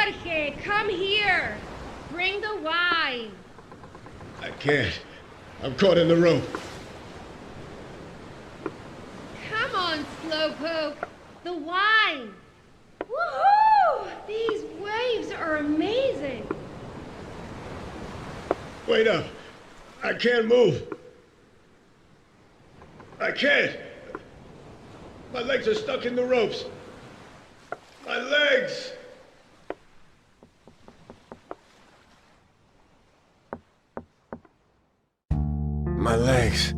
Jorge, come here. Bring the wine. I can't. I'm caught in the rope. Come on, Slowpoke. The wine. Woohoo! These waves are amazing. Wait up. I can't move. I can't. My legs are stuck in the ropes. My legs! My legs.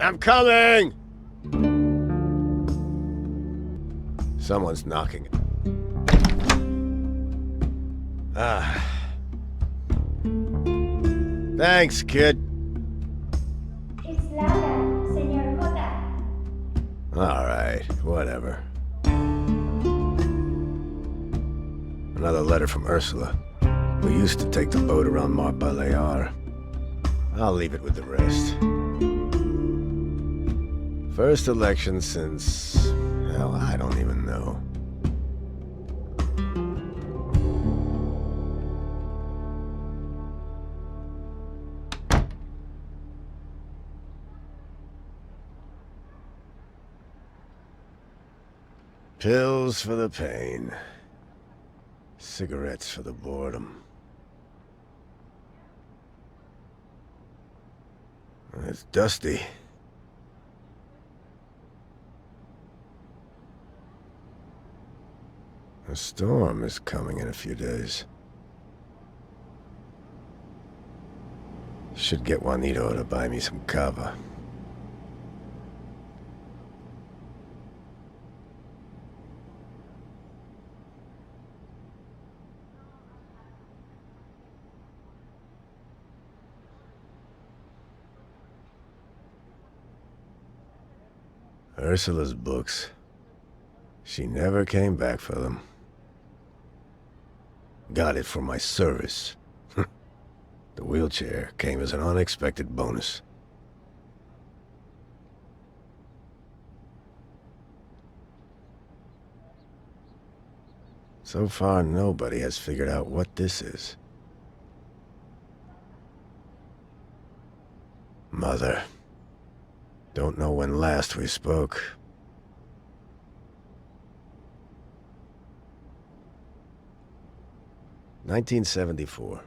I'm coming! Someone's knocking. Ah. Thanks, kid. It's Laura, Señor Jota. All right, whatever. Another letter from Ursula. We used to take the boat around Mar Balear. I'll leave it with the rest. First election since... hell, I don't even know. Pills for the pain. Cigarettes for the boredom. It's dusty. A storm is coming in a few days. Should get Juanito to buy me some cava. Ursula's books. She never came back for them. Got it for my service. The wheelchair came as an unexpected bonus. So far, nobody has figured out what this is. Mother. Don't know when last we spoke. "1974.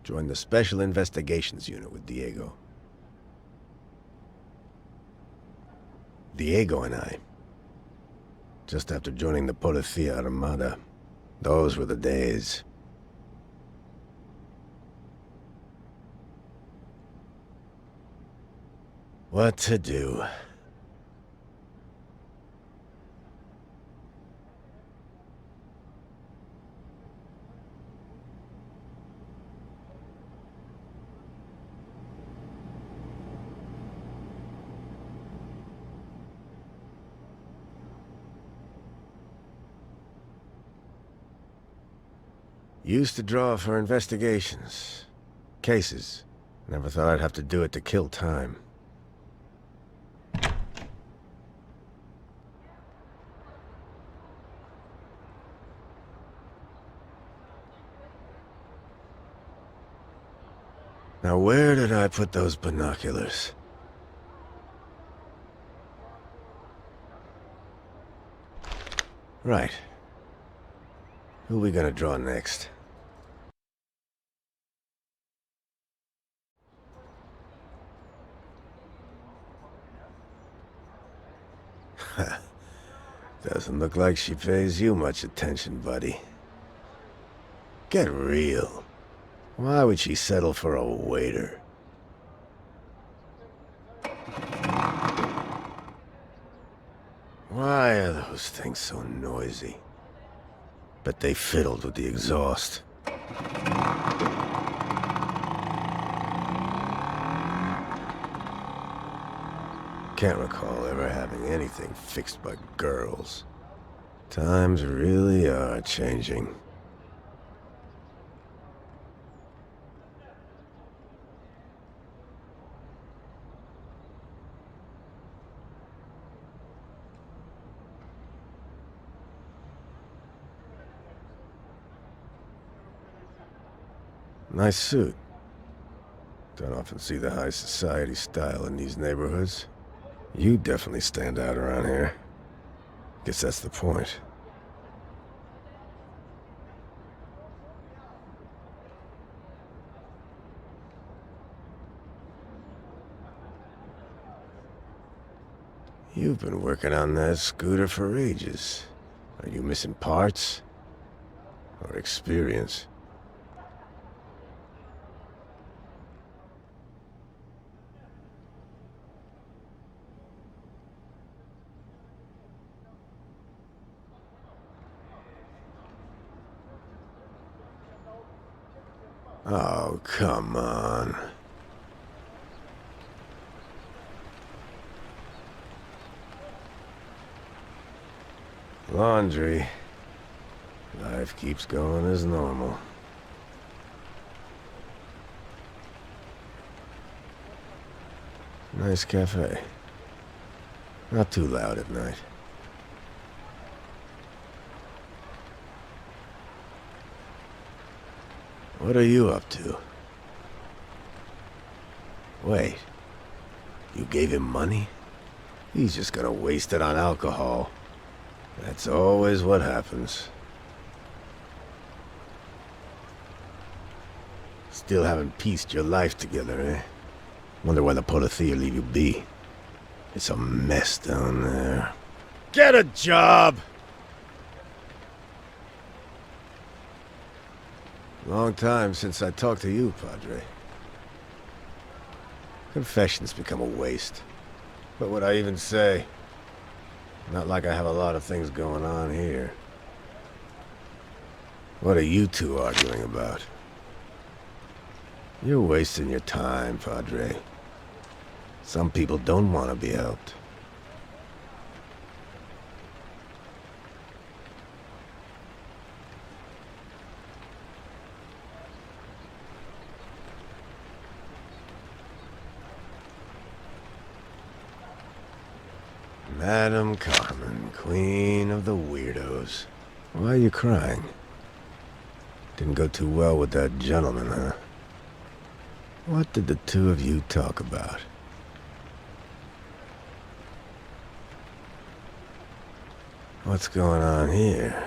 Joined the Special Investigations Unit with Diego. Diego and I. Just after joining the Policía Armada. Those were the days. What to do? Used to draw for investigations. Cases. Never thought I'd have to do it to kill time. Now where did I put those binoculars? Right. Who we gonna draw next? Doesn't look like she pays you much attention, buddy. Get real. Why would she settle for a waiter? Why are those things so noisy? Bet they fiddled with the exhaust. Can't recall ever having anything fixed by girls. Times really are changing. Nice suit. Don't often see the high society style in these neighborhoods. You definitely stand out around here. Guess that's the point. You've been working on that scooter for ages. Are you missing parts? Or experience? Oh, come on. Laundry. Life keeps going as normal. Nice cafe. Not too loud at night. What are you up to? Wait. You gave him money? He's just gonna waste it on alcohol. That's always what happens. Still haven't pieced your life together, eh? Wonder why the Policía leave you be. It's a mess down there. Get a job! Long time since I talked to you, Padre. Confessions become a waste. What would I even say? Not like I have a lot of things going on here. What are you two arguing about? You're wasting your time, Padre. Some people don't want to be helped. Madam Carmen, queen of the weirdos. Why are you crying? Didn't go too well with that gentleman, huh? What did the two of you talk about? What's going on here?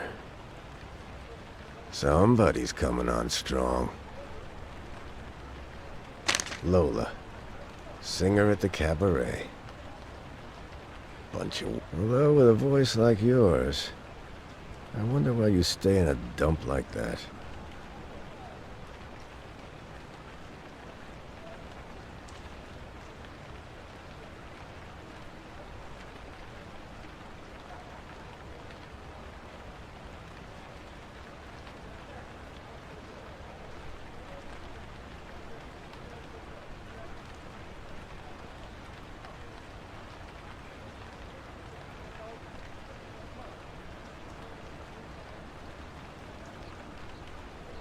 Somebody's coming on strong. Lola, singer at the Cabaret. Bunch of... Although with a voice like yours, I wonder why you stay in a dump like that.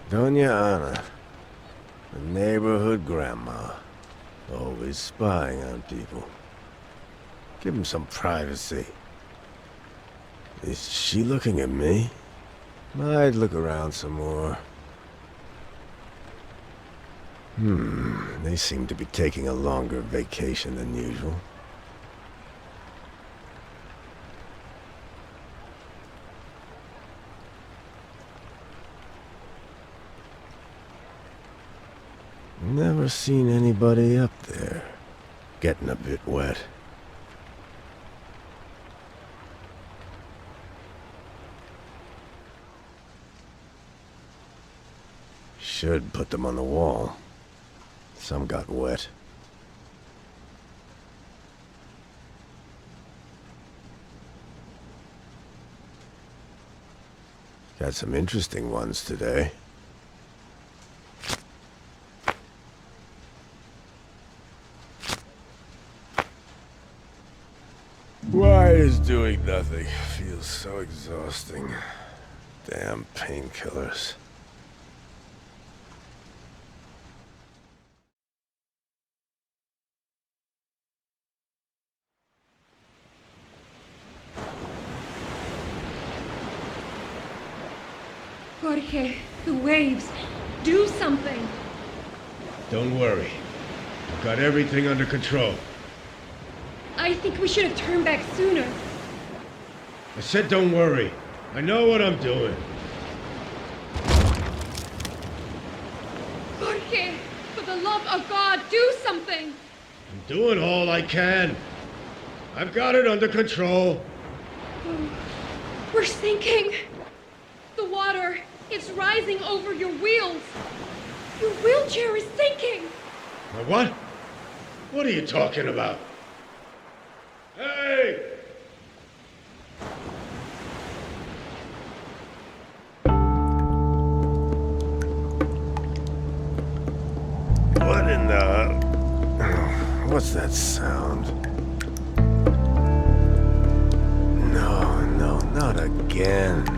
Doña Ana, the neighborhood grandma, always spying on people. Give him some privacy. Is she looking at me? Might look around some more. They seem to be taking a longer vacation than usual. Never seen anybody up there. Getting a bit wet. Should put them on the wall. Some got wet. Got some interesting ones today. Why is doing nothing? Feels so exhausting. Damn painkillers. Jorge, the waves. Do something. Don't worry. I've got everything under control. I think we should have turned back sooner. I said don't worry. I know what I'm doing. Jorge, for the love of God, do something! I'm doing all I can. I've got it under control. We're sinking. The water, it's rising over your wheels. Your wheelchair is sinking. My what? What are you talking about? Hey! What in the... What's that sound? No, not again.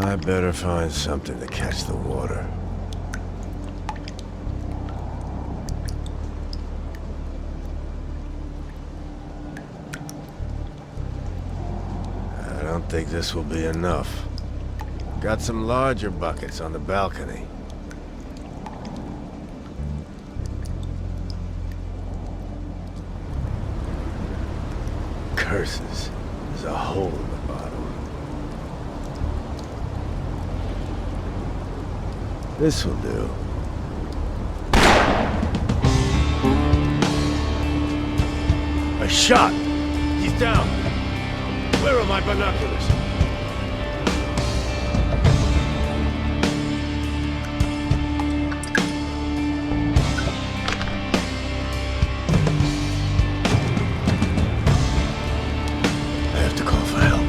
I better find something to catch the water. I don't think this will be enough. Got some larger buckets on the balcony. Curses. There's a hole in the bottom. This will do. A shot! He's down! Where are my binoculars? I have to call for help.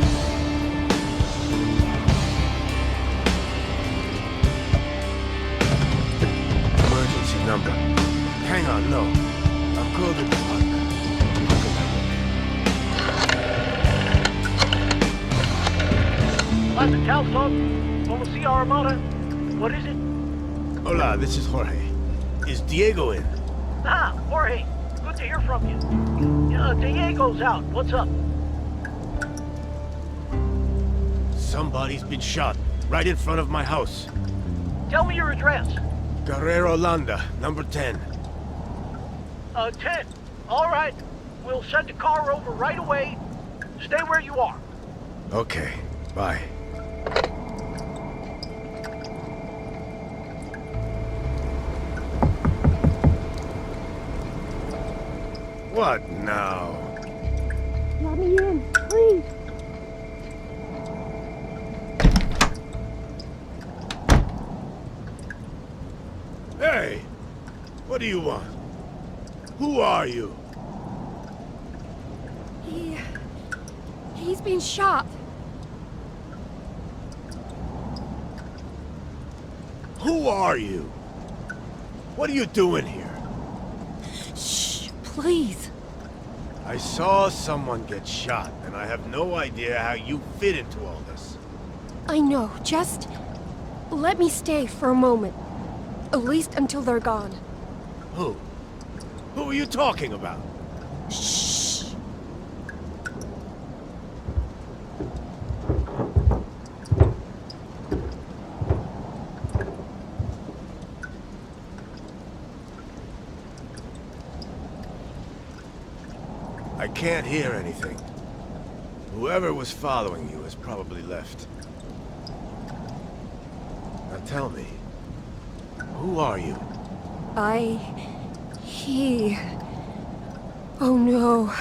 Emergency number. Hang on, no. I'll call the department. Las Calzone, Policia Armada. What is it? Hola, this is Jorge. Is Diego in? Ah, Jorge. Good to hear from you. Diego's out. What's up? Somebody's been shot right in front of my house. Tell me your address. Guerrero Landa, number 10. 10. All right. We'll send a car over right away. Stay where you are. Okay, bye. What now? Let me in, please. Hey! What do you want? Who are you? He's been shot. Who are you? What are you doing here? Shh, please. I saw someone get shot, and I have no idea how you fit into all this. I know, just let me stay for a moment. At least until they're gone. Who? Who are you talking about? Shh. I can't hear anything. Whoever was following you has probably left. Now tell me, who are you? Oh no.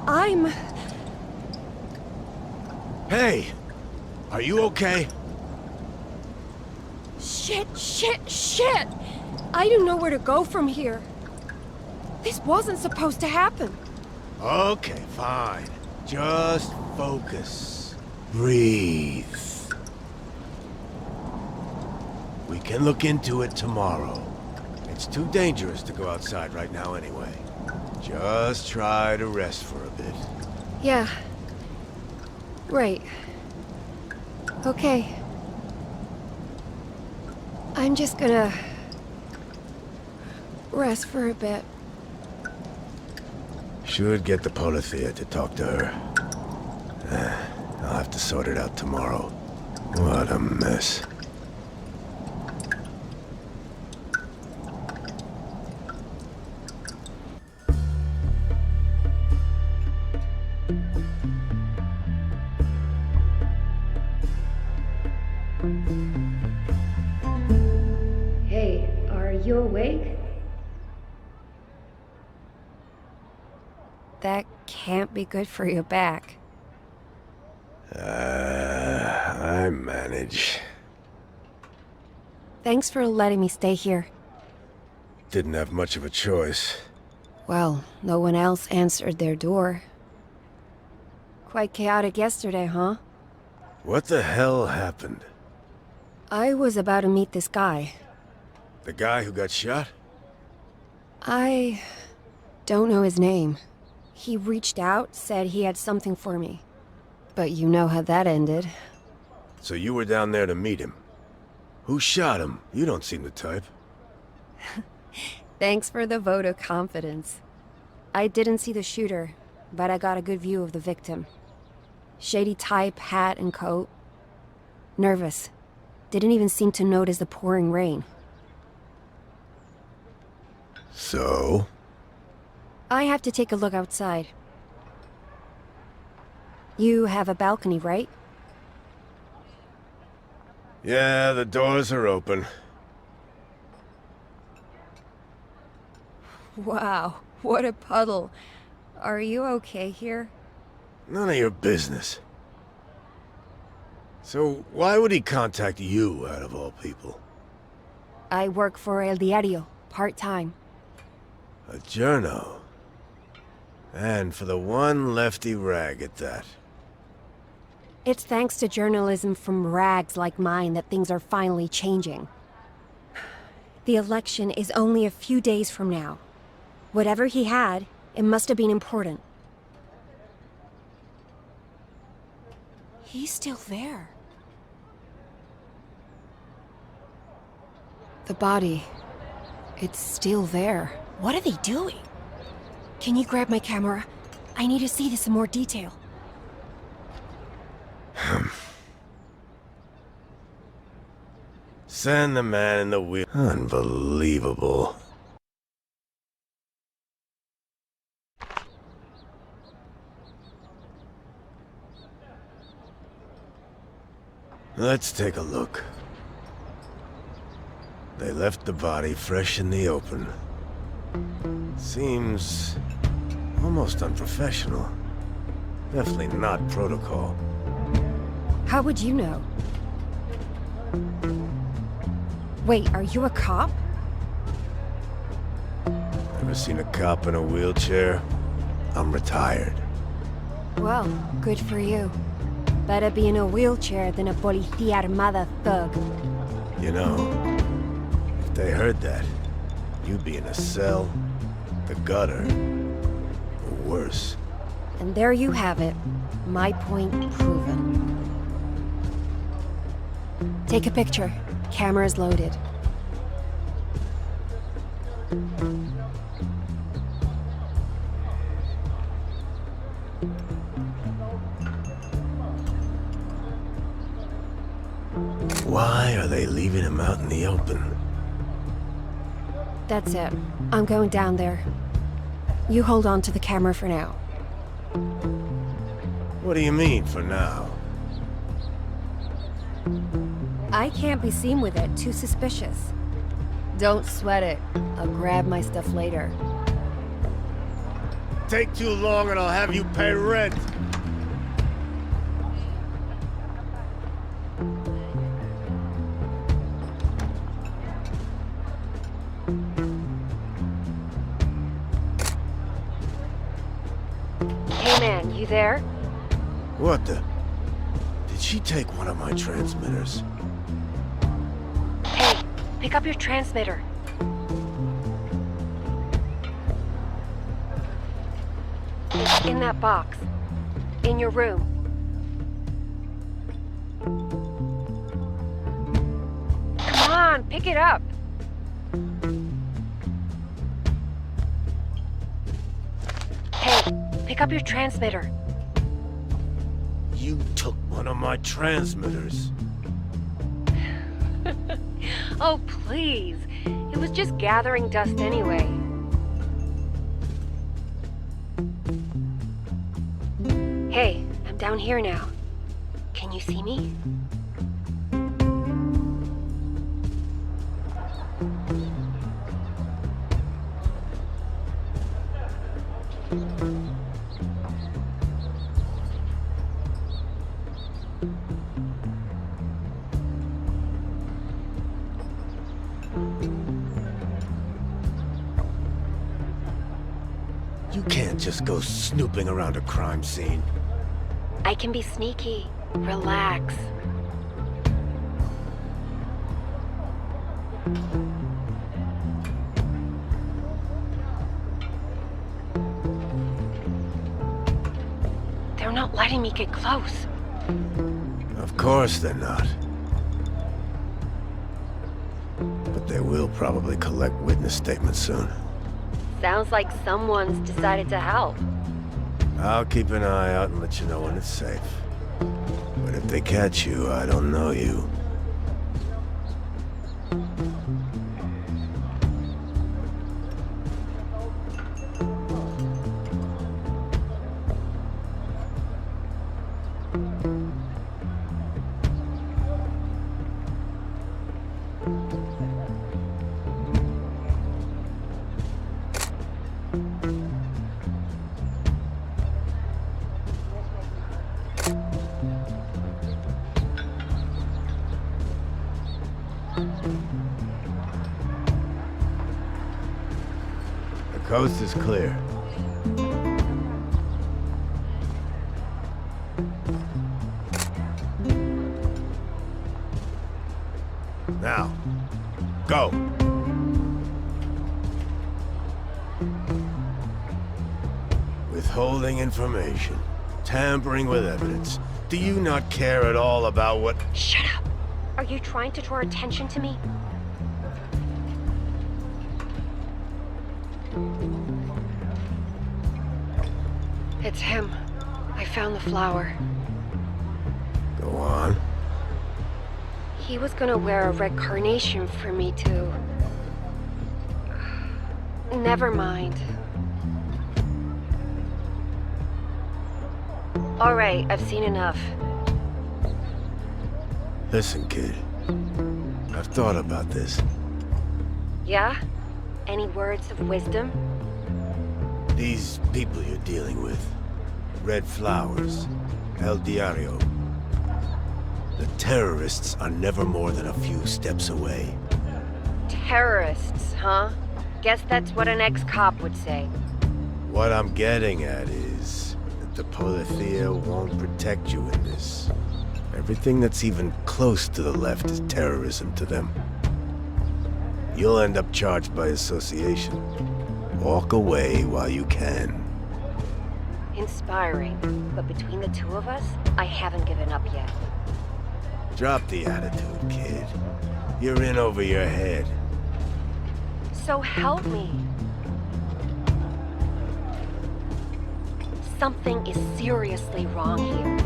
I'm... Hey! Are you okay? Shit! I don't know where to go from here. This wasn't supposed to happen. Okay, fine. Just focus. Breathe. We can look into it tomorrow. It's too dangerous to go outside right now anyway. Just try to rest for a bit. Yeah, Right. Okay. I'm just gonna rest for a bit. Should get the policia to talk to her. I'll have to sort it out tomorrow. What a mess. Hey, are you awake? That can't be good for your back. I manage. Thanks for letting me stay here. Didn't have much of a choice. Well, no one else answered their door. Quite chaotic yesterday, huh? What the hell happened? I was about to meet this guy. The guy who got shot? I don't know his name. He reached out, said he had something for me. But you know how that ended. So you were down there to meet him. Who shot him? You don't seem the type. Thanks for the vote of confidence. I didn't see the shooter, but I got a good view of the victim. Shady type, hat and coat. Nervous. Didn't even seem to notice the pouring rain. So? I have to take a look outside. You have a balcony, right? Yeah, the doors are open. Wow, what a puddle. Are you okay here? None of your business. So, why would he contact you, out of all people? I work for El Diario, part-time. A journo. And for the one lefty rag at that. It's thanks to journalism from rags like mine that things are finally changing. The election is only a few days from now. Whatever he had, it must have been important. He's still there. The body, it's still there. What are they doing? Can you grab my camera? I need to see this in more detail. Send the man in the wheel. Unbelievable. Let's take a look. They left the body fresh in the open. Seems almost unprofessional. Definitely not protocol. How would you know? Wait, are you a cop? Ever seen a cop in a wheelchair? I'm retired. Well, good for you. Better be in a wheelchair than a policía armada thug. You know, if they heard that, you'd be in a cell, the gutter, or worse. And there you have it. My point proven. Take a picture. Camera's loaded. Why are they leaving him out in the open? That's it. I'm going down there. You hold on to the camera for now. What do you mean, for now? I can't be seen with it. Too suspicious. Don't sweat it. I'll grab my stuff later. Take too long and I'll have you pay rent. Hey man, you there? What the? Did she take one of my transmitters? Hey, pick up your transmitter. It's in that box. In your room. Come on, pick it up. Hey, pick up your transmitter. You took one of my transmitters. Oh, please. It was just gathering dust anyway. Hey, I'm down here now. Can you see me? You can't just go snooping around a crime scene. I can be sneaky. Relax. They're not letting me get close. Of course they're not. But they will probably collect witness statements soon. Sounds like someone's decided to help. I'll keep an eye out and let you know when it's safe. But if they catch you, I don't know you. The coast is clear. Now, go! Withholding information, tampering with evidence. Do you not care at all about what— Shut up! Are you trying to draw attention to me? It's him. I found the flower. Go on. He was gonna wear a red carnation for me to... Never mind. Alright, I've seen enough. Listen, kid. I've thought about this. Yeah? Any words of wisdom? These people you're dealing with. Red flowers. El Diario. The terrorists are never more than a few steps away. Terrorists, huh? Guess that's what an ex-cop would say. What I'm getting at is that the policia won't protect you in this. Everything that's even close to the left is terrorism to them. You'll end up charged by association. Walk away while you can. Inspiring. But between the two of us, I haven't given up yet. Drop the attitude, kid. You're in over your head. So help me. Something is seriously wrong here.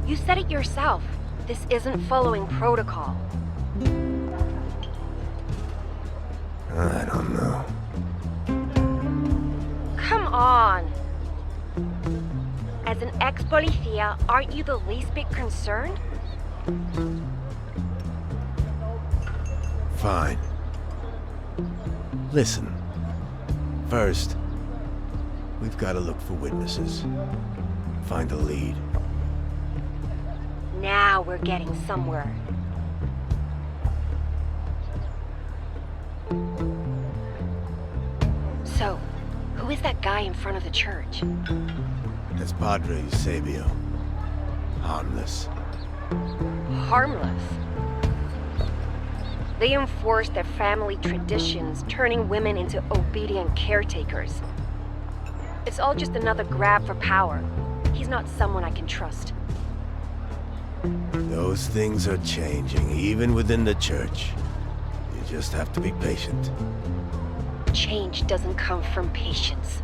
You said it yourself. This isn't following protocol. I don't know. Come on. As an ex-policia, aren't you the least bit concerned? Fine. Listen. First, we've got to look for witnesses. Find a lead. Now we're getting somewhere. So, who is that guy in front of the church? That's Padre Eusebio. Harmless. Harmless. They enforce their family traditions, turning women into obedient caretakers. It's all just another grab for power. He's not someone I can trust. Those things are changing, even within the church. You just have to be patient. Change doesn't come from patience.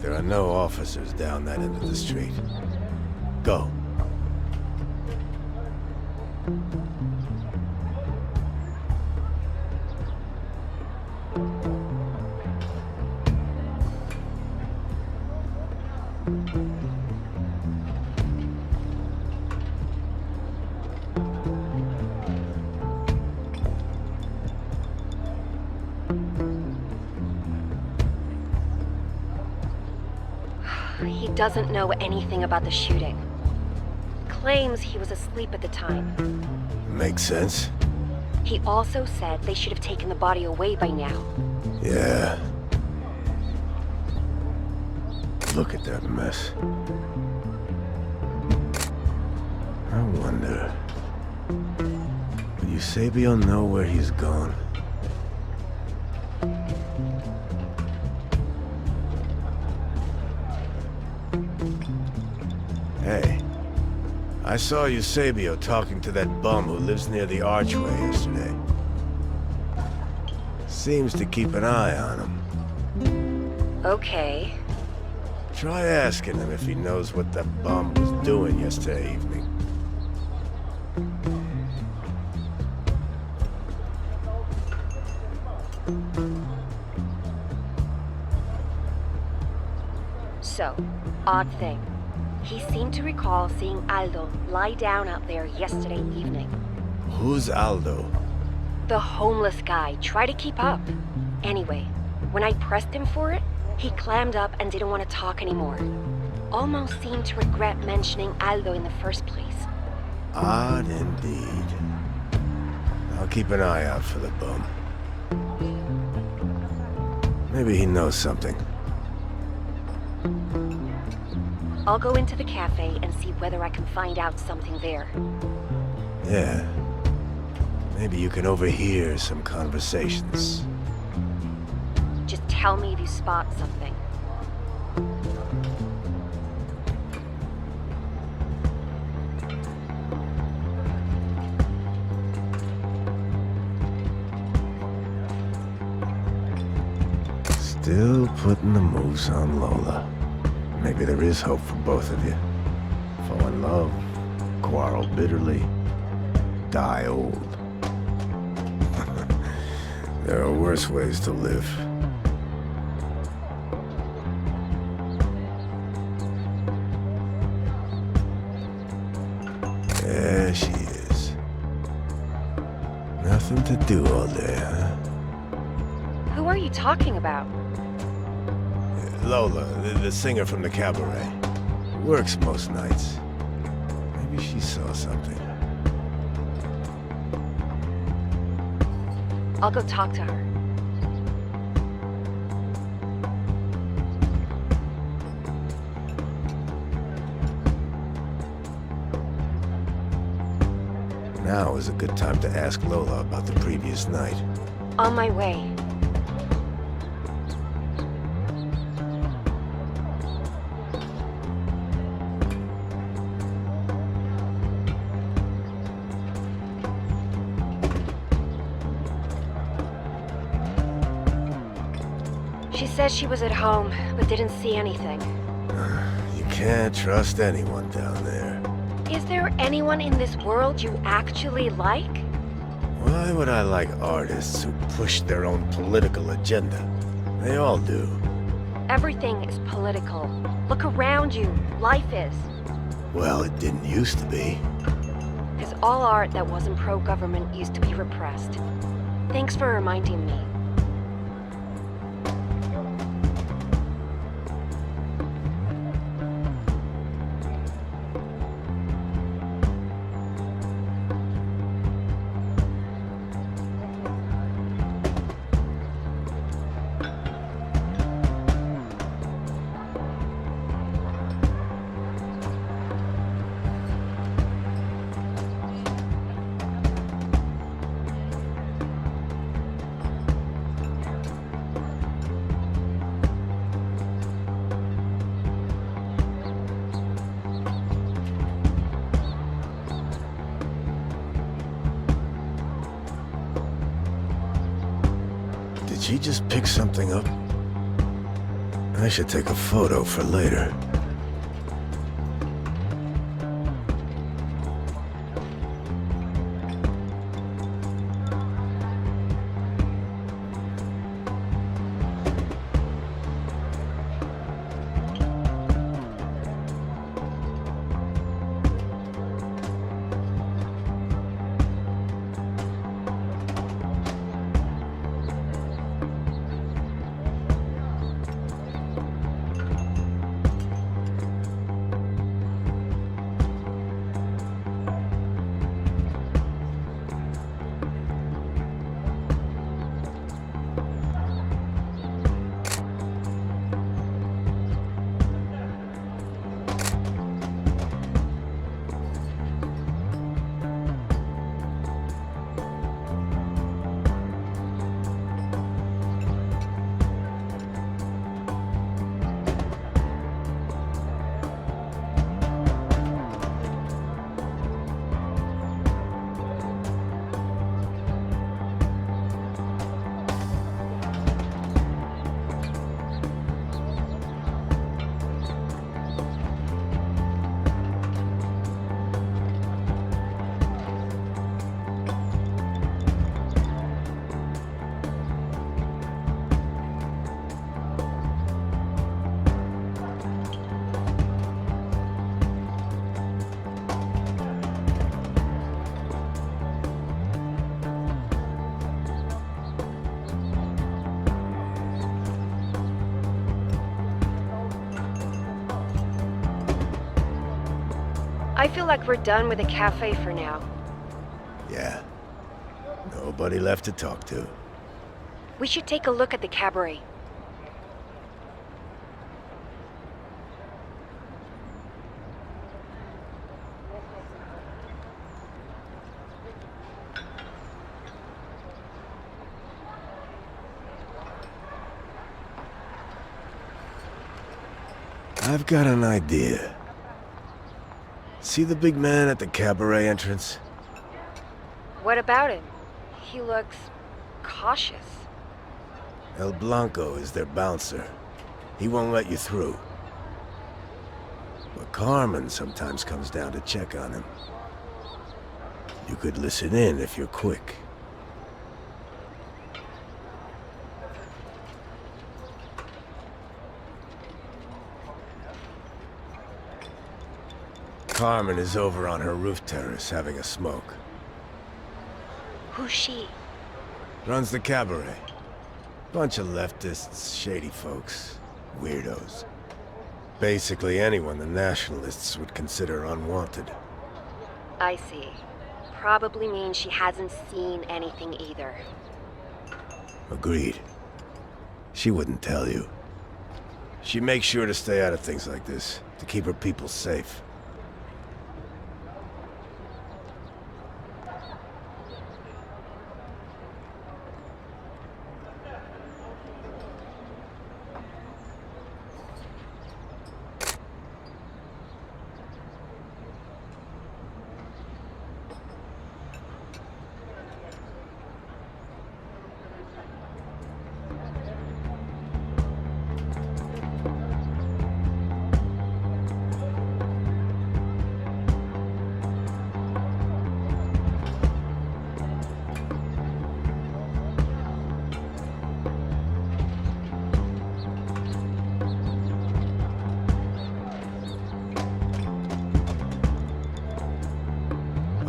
There are no officers down that end of the street. Go. He doesn't know anything about the shooting. Claims he was asleep at the time. Makes sense. He also said they should have taken the body away by now. Yeah. Look at that mess. I wonder... Will Eusebio know where he's gone? Hey, I saw Eusebio talking to that bum who lives near the archway yesterday. Seems to keep an eye on him. Okay. Try asking him if he knows what that bum was doing yesterday evening. So, odd thing. He seemed to recall seeing Aldo lie down out there yesterday evening. Who's Aldo? The homeless guy. Try to keep up. Anyway, when I pressed him for it, he clammed up and didn't want to talk anymore. Almost seemed to regret mentioning Aldo in the first place. Odd indeed. I'll keep an eye out for the bum. Maybe he knows something. I'll go into the cafe and see whether I can find out something there. Yeah. Maybe you can overhear some conversations. Just tell me if you spot something. Still putting the moves on Lola. Maybe there is hope for both of you. Fall in love, quarrel bitterly, die old. There are worse ways to live. There she is. Nothing to do all day, huh? Who are you talking about? Lola, the singer from the Cabaret. Works most nights. Maybe she saw something. I'll go talk to her. Now is a good time to ask Lola about the previous night. On my way. She says she was at home, but didn't see anything. You can't trust anyone down there. Is there anyone in this world you actually like? Why would I like artists who push their own political agenda? They all do. Everything is political. Look around you. Life is. Well, it didn't used to be. Because all art that wasn't pro-government used to be repressed. Thanks for reminding me. Did she just pick something up? I should take a photo for later. I feel like we're done with the cafe for now. Yeah. Nobody left to talk to. We should take a look at the cabaret. I've got an idea. See the big man at the cabaret entrance? What about him? He looks cautious. El Blanco is their bouncer. He won't let you through. But Carmen sometimes comes down to check on him. You could listen in if you're quick. Carmen is over on her roof terrace having a smoke. Who's she? Runs the cabaret. Bunch of leftists, shady folks, weirdos. Basically anyone the nationalists would consider unwanted. I see. Probably means she hasn't seen anything either. Agreed. She wouldn't tell you. She makes sure to stay out of things like this, to keep her people safe.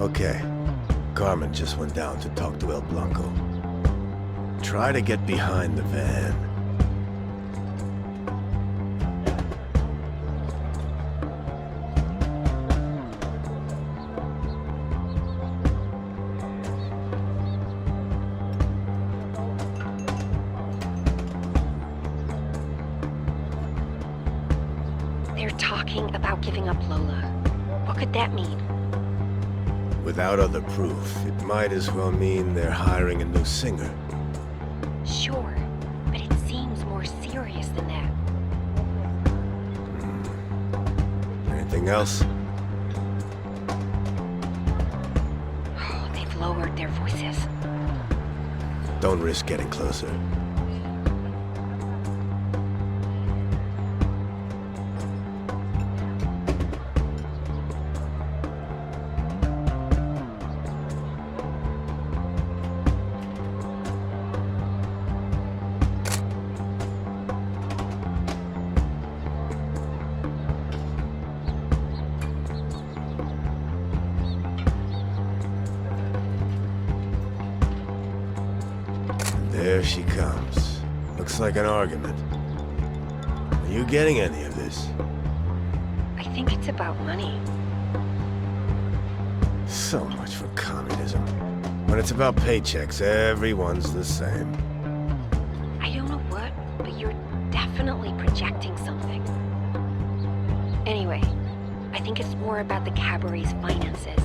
Okay. Carmen just went down to talk to El Blanco. Try to get behind the van. They're talking about giving up Lola. What could that mean? Without other proof, it might as well mean they're hiring a new singer. Sure, but it seems more serious than that. Anything else? Oh, they've lowered their voices. Don't risk getting closer. There she comes. Looks like an argument. Are you getting any of this? I think it's about money. So much for communism. When it's about paychecks, everyone's the same. I don't know what, but you're definitely projecting something. Anyway, I think it's more about the Cabaret's finances.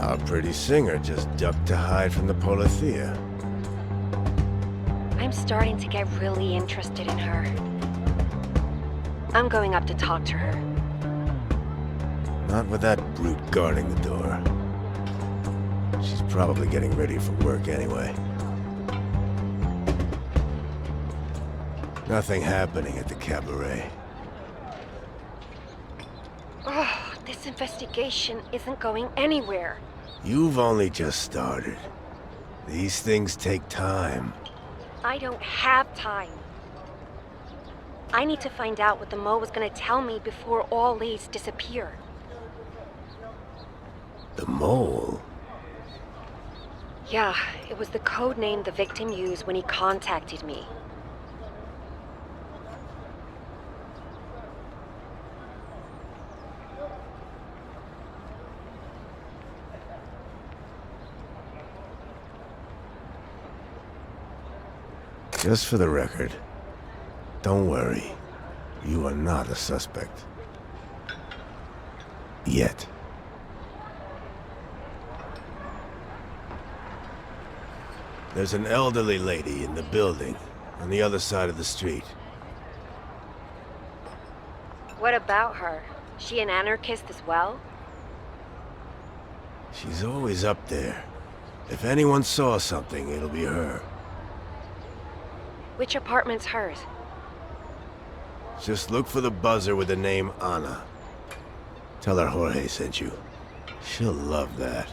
Our pretty singer just ducked to hide from the Polithea. I'm starting to get really interested in her. I'm going up to talk to her. Not with that brute guarding the door. She's probably getting ready for work anyway. Nothing happening at the Cabaret. Oh, this investigation isn't going anywhere. You've only just started. These things take time. I don't have time. I need to find out what the Mo was gonna tell me before all these disappear. The mole? Yeah, it was the code name the victim used when he contacted me. Just for the record, don't worry. You are not a suspect. Yet. There's an elderly lady in the building, on the other side of the street. What about her? She an anarchist as well? She's always up there. If anyone saw something, it'll be her. Which apartment's hers? Just look for the buzzer with the name Ana. Tell her Jorge sent you. She'll love that.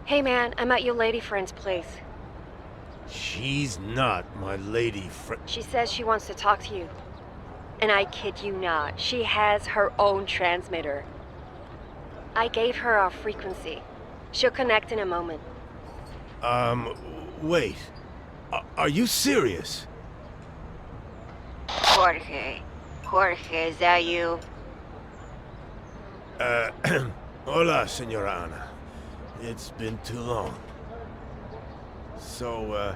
Hey man, I'm at your lady friend's place. She's not my lady friend. She says she wants to talk to you. And I kid you not, she has her own transmitter. I gave her our frequency. She'll connect in a moment. Wait. Are you serious? Jorge. Jorge, is that you? Hola, Senora Ana. It's been too long. So,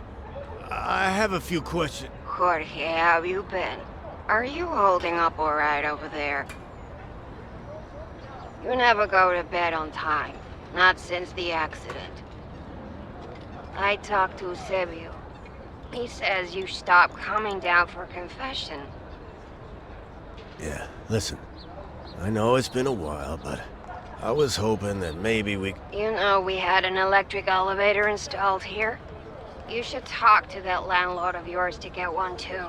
I have a few questions. Jorge, how have you been? Are you holding up all right over there? You never go to bed on time. Not since the accident. I talked to Eusebio. He says you stopped coming down for confession. Yeah, listen. I know it's been a while, but I was hoping that maybe we... You know we had an electric elevator installed here? You should talk to that landlord of yours to get one too.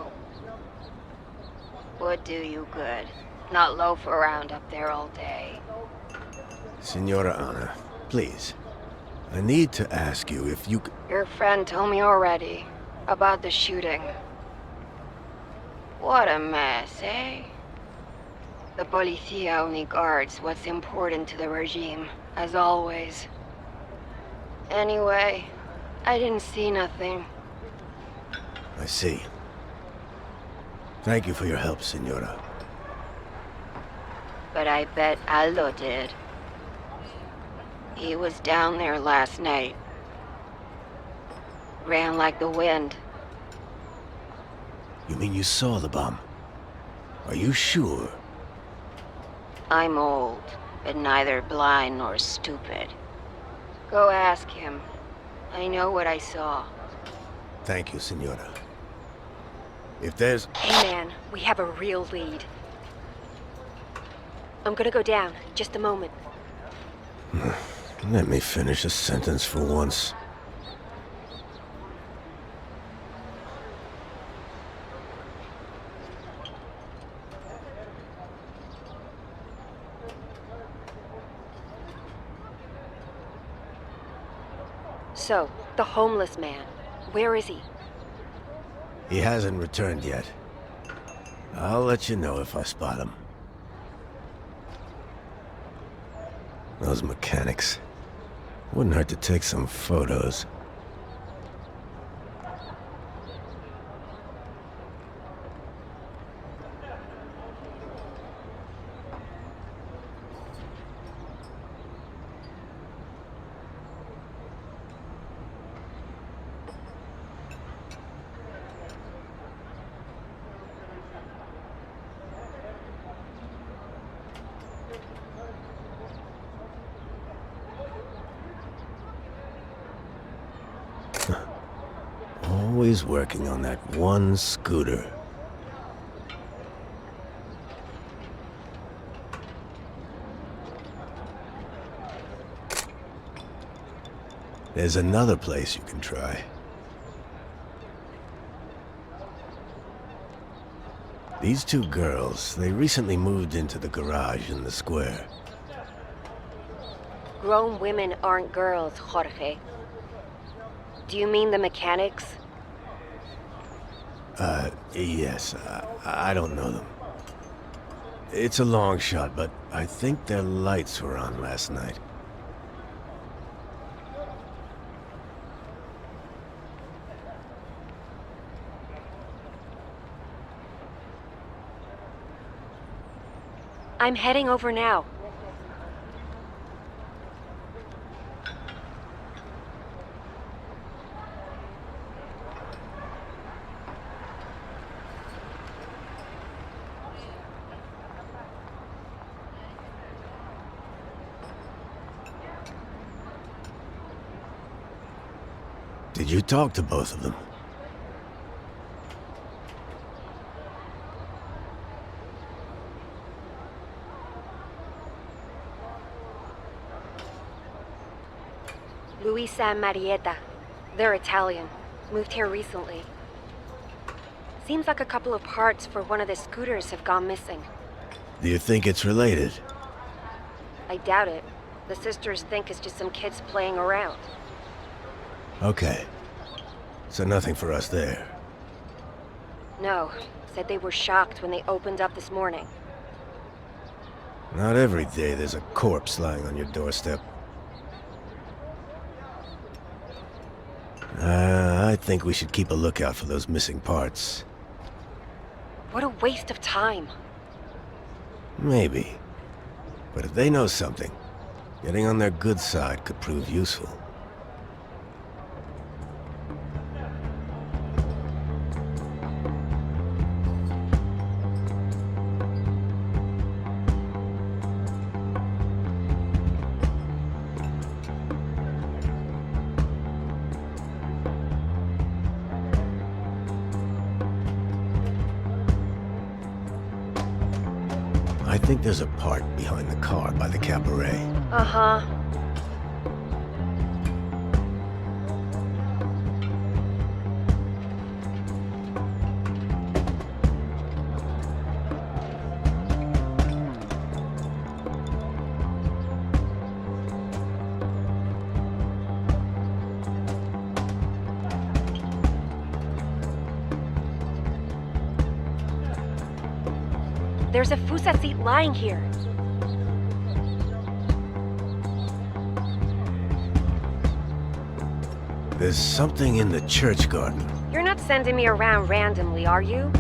Would do you good. Not loaf around up there all day. Senora Ana, please. I need to ask you if you... Your friend told me already about the shooting. What a mess, eh? The policia only guards what's important to the regime, as always. Anyway, I didn't see nothing. I see. Thank you for your help, Senora. But I bet Aldo did. He was down there last night. Ran like the wind. You mean you saw the bomb? Are you sure? I'm old, but neither blind nor stupid. Go ask him. I know what I saw. Thank you, Senora. If there's... Hey man, we have a real lead. I'm gonna go down, just a moment. Let me finish a sentence for once. So, the homeless man, where is he? He hasn't returned yet. I'll let you know if I spot him. Those mechanics. Wouldn't hurt to take some photos. Always working on that one scooter. There's another place you can try. These two girls, they recently moved into the garage in the square. Grown women aren't girls, Jorge. Do you mean the mechanics? Yes. I don't know them. It's a long shot, but I think their lights were on last night. I'm heading over now. Did you talk to both of them? Luisa and Marietta. They're Italian. Moved here recently. Seems like a couple of parts for one of the scooters have gone missing. Do you think it's related? I doubt it. The sisters think it's just some kids playing around. Okay. So nothing for us there. No. Said they were shocked when they opened up this morning. Not every day there's a corpse lying on your doorstep. I think we should keep a lookout for those missing parts. What a waste of time. Maybe. But if they know something, getting on their good side could prove useful. think there's a part behind the car by the Cabaret. Uh-huh. There's a Fusa seat lying here. There's something in the church garden. You're not sending me around randomly, are you?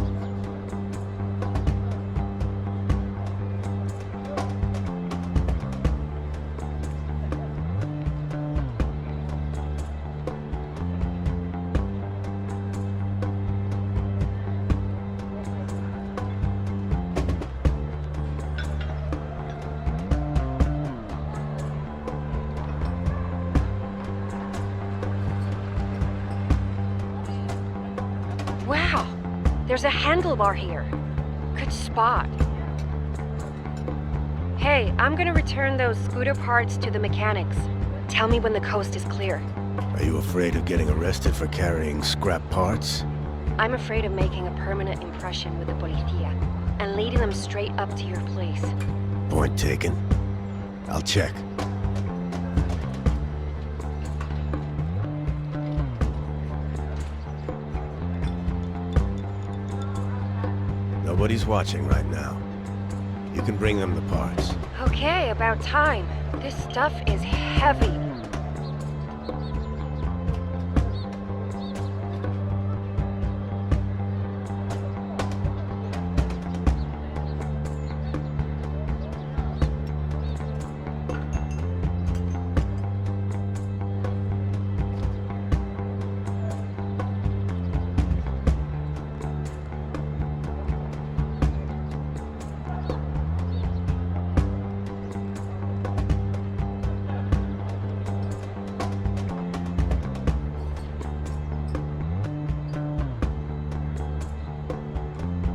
Wow, there's a handlebar here. Good spot. Hey, I'm gonna return those scooter parts to the mechanics. Tell me when the coast is clear. Are you afraid of getting arrested for carrying scrap parts? I'm afraid of making a permanent impression with the policía and leading them straight up to your place. Point taken. I'll check. Nobody's watching right now. You can bring them the parts. Okay, about time. This stuff is heavy.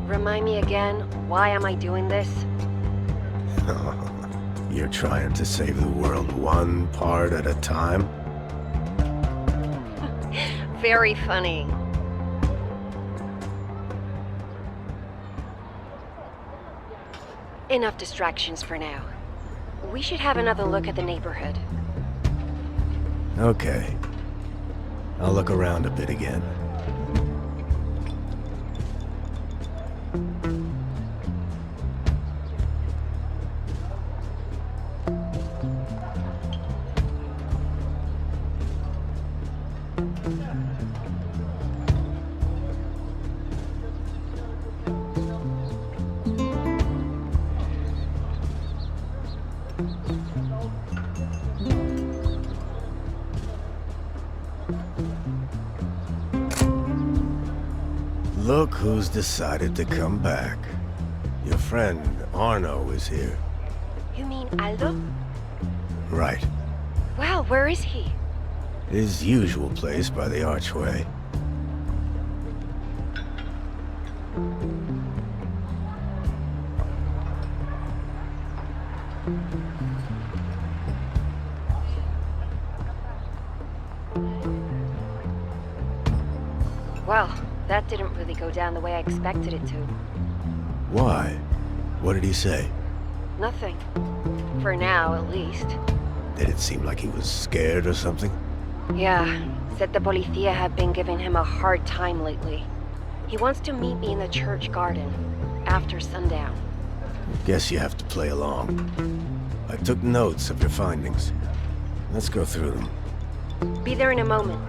Remind me again, why am I doing this? You're trying to save the world one part at a time? Very funny. Enough distractions for now. We should have another look at the neighborhood. Okay. I'll look around a bit again. Look who's decided to come back. Your friend, Arno, is here. You mean Aldo? Right. Well, where is he? His usual place by the archway. Well, that didn't really go down the way I expected it to. Why? What did he say? Nothing. For now, at least. Did it seem like he was scared or something? Yeah, said the policía have been giving him a hard time lately. He wants to meet me in the church garden, after sundown. Guess you have to play along. I took notes of your findings. Let's go through them. Be there in a moment.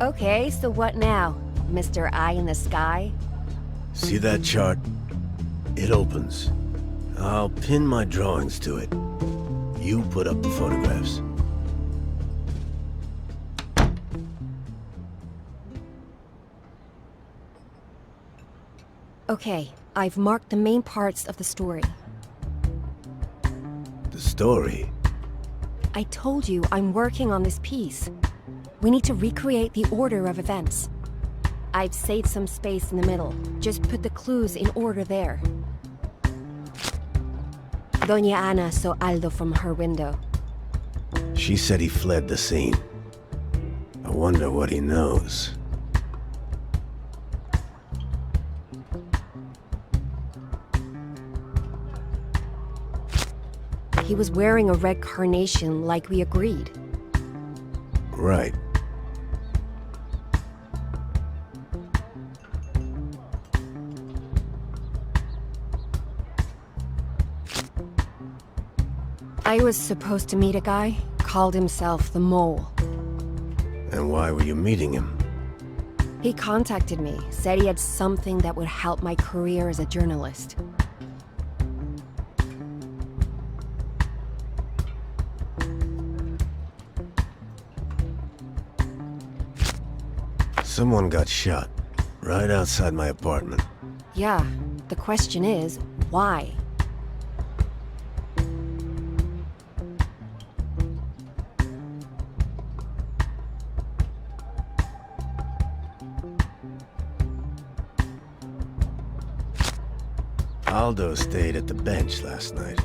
Okay, so what now, Mr. Eye in the Sky? See that chart? It opens. I'll pin my drawings to it. You put up the photographs. Okay, I've marked the main parts of the story. The story? I told you I'm working on this piece. We need to recreate the order of events. I've saved some space in the middle. Just put the clues in order there. Doña Ana saw Aldo from her window. She said he fled the scene. I wonder what he knows. He was wearing a red carnation like we agreed. Right. I was supposed to meet a guy, called himself the Mole. And why were you meeting him? He contacted me, said he had something that would help my career as a journalist. Someone got shot, right outside my apartment. Yeah, the question is, why? Aldo stayed at the bench last night.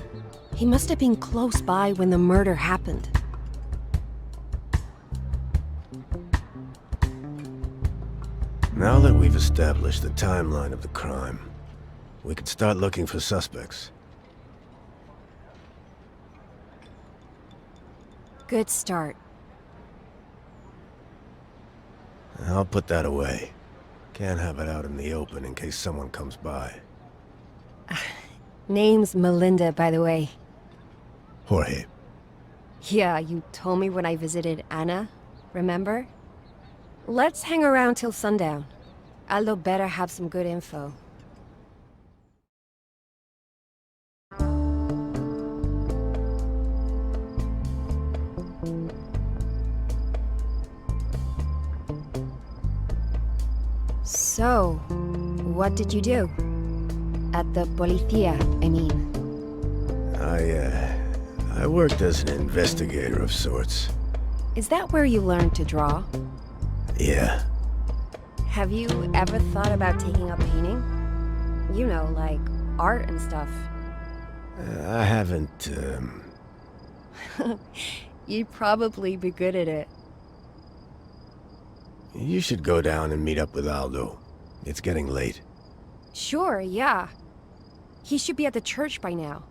He must have been close by when the murder happened. Now that we've established the timeline of the crime, we could start looking for suspects. Good start. I'll put that away. Can't have it out in the open in case someone comes by. Name's Melinda, by the way. Jorge. Yeah, you told me when I visited Ana, remember? Let's hang around till sundown. Aldo better have some good info. So, what did you do? At the policía, I mean. I worked as an investigator of sorts. Is that where you learned to draw? Yeah. Have you ever thought about taking up painting? You know, like art and stuff. I haven't, You'd probably be good at it. You should go down and meet up with Aldo. It's getting late. Sure, yeah. He should be at the church by now.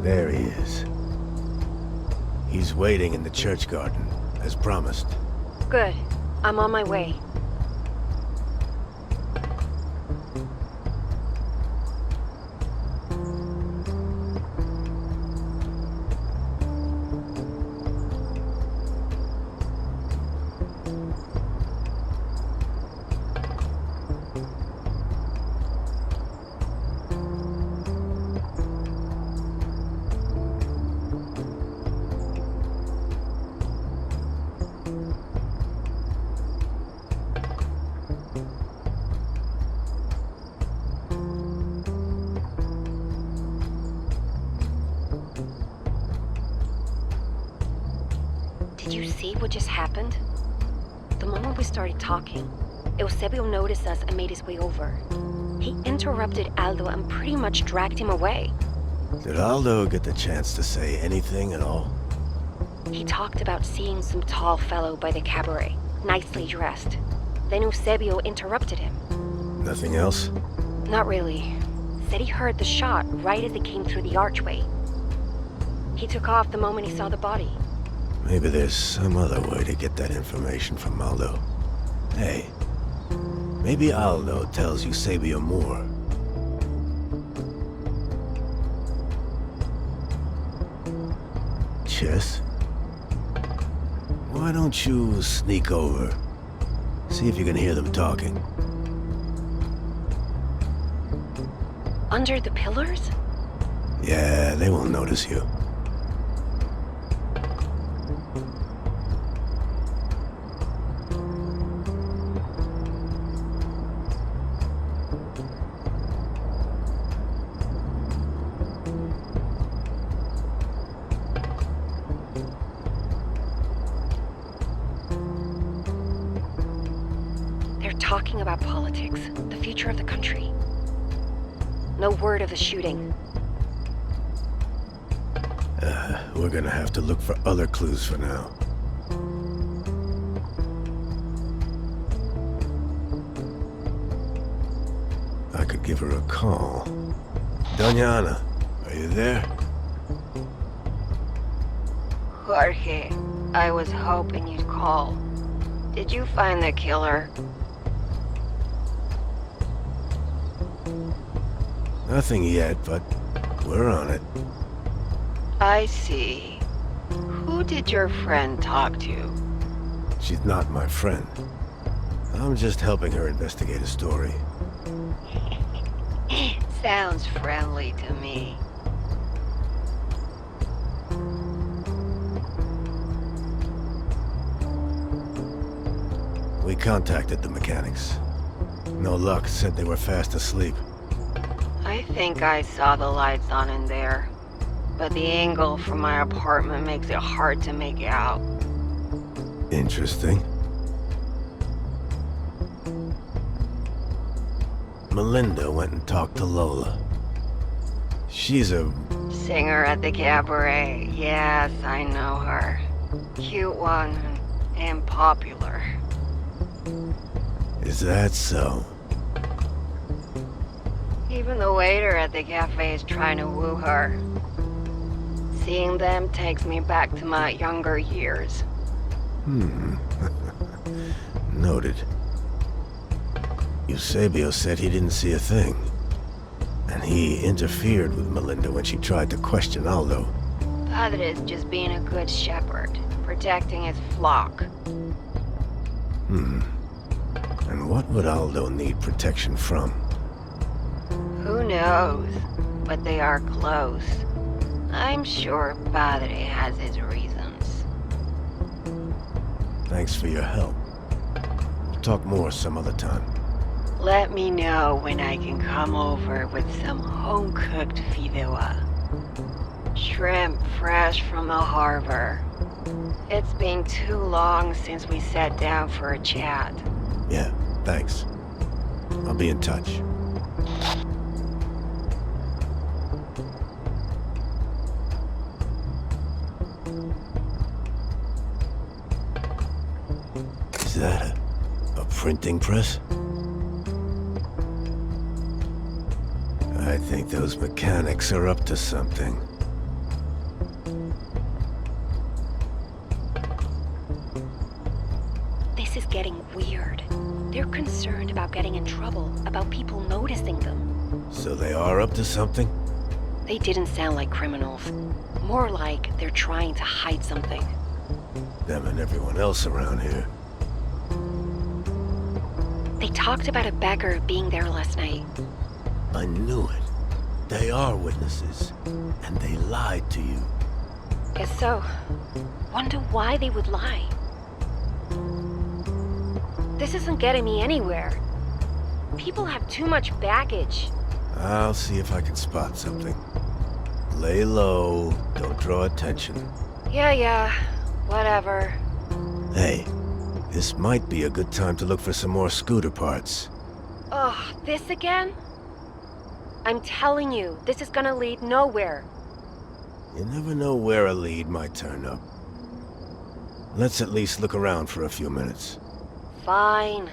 There he is. He's waiting in the church garden, as promised. Good. I'm on my way. Did you see what just happened? The moment we started talking, Eusebio noticed us and made his way over. He interrupted Aldo and pretty much dragged him away. Did Aldo get the chance to say anything at all? He talked about seeing some tall fellow by the cabaret, nicely dressed. Then Eusebio interrupted him. Nothing else? Not really. Said he heard the shot right as it came through the archway. He took off the moment he saw the body. Maybe there's some other way to get that information from Aldo. Hey, maybe Aldo tells Eusebio more. Chess? Why don't you sneak over? See if you can hear them talking. Under the pillars? Yeah, they won't notice you. They're talking about politics, the future of the country. No word of the shooting. We're gonna have to look for other clues for now. I could give her a call. Doña Ana, are you there? Jorge, I was hoping you'd call. Did you find the killer? Nothing yet, but we're on it. I see. Who did your friend talk to? She's not my friend. I'm just helping her investigate a story. Sounds friendly to me. We contacted the mechanics. No luck, said they were fast asleep. I think I saw the lights on in there, but the angle from my apartment makes it hard to make out. Interesting. Melinda went and talked to Lola. She's a... Singer at the Cabaret. Yes, I know her. Cute one and popular. Is that so? Even the waiter at the cafe is trying to woo her. Seeing them takes me back to my younger years. Noted. Eusebio said he didn't see a thing. And he interfered with Melinda when she tried to question Aldo. Padre's just being a good shepherd, protecting his flock. And what would Aldo need protection from? Who knows? But they are close. I'm sure Padre has his reasons. Thanks for your help. We'll talk more some other time. Let me know when I can come over with some home-cooked fideuà. Shrimp fresh from the harbor. It's been too long since we sat down for a chat. Yeah, thanks. I'll be in touch. Is that a printing press? I think those mechanics are up to something. This is getting weird. They're concerned about getting in trouble, about people noticing them. So they are up to something? They didn't sound like criminals. More like they're trying to hide something. Them and everyone else around here. They talked about a beggar being there last night. I knew it. They are witnesses, and they lied to you. Guess so. Wonder why they would lie. This isn't getting me anywhere. People have too much baggage. I'll see if I can spot something. Lay low, don't draw attention. Yeah, whatever. Hey, this might be a good time to look for some more scooter parts. Ugh, this again? I'm telling you, this is gonna lead nowhere. You never know where a lead might turn up. Let's at least look around for a few minutes. Fine.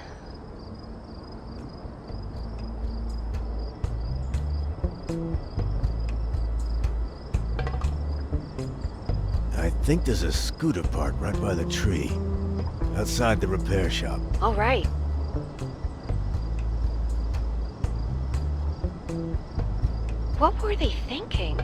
I think there's a scooter park right by the tree. Outside the repair shop. All right. What were they thinking?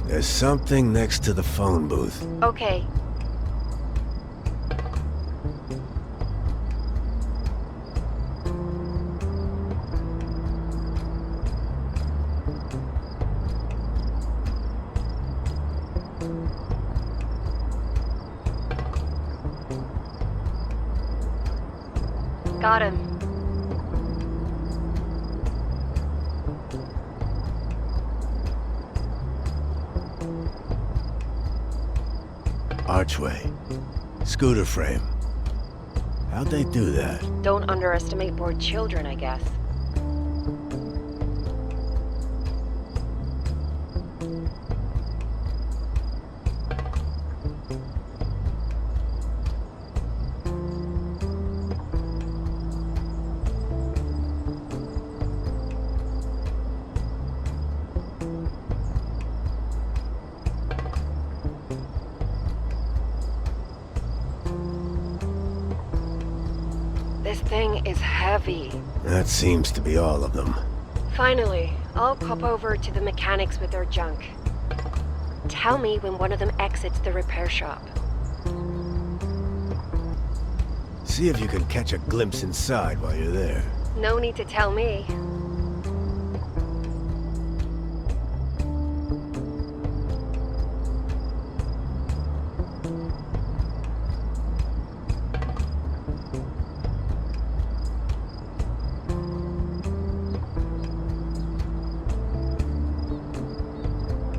There's something next to the phone booth. Okay. Got him. Archway. Scooter frame. How'd they do that? Don't underestimate bored children, I guess. This thing is heavy. That seems to be all of them. Finally, I'll pop over to the mechanics with their junk. Tell me when one of them exits the repair shop. See if you can catch a glimpse inside while you're there. No need to tell me.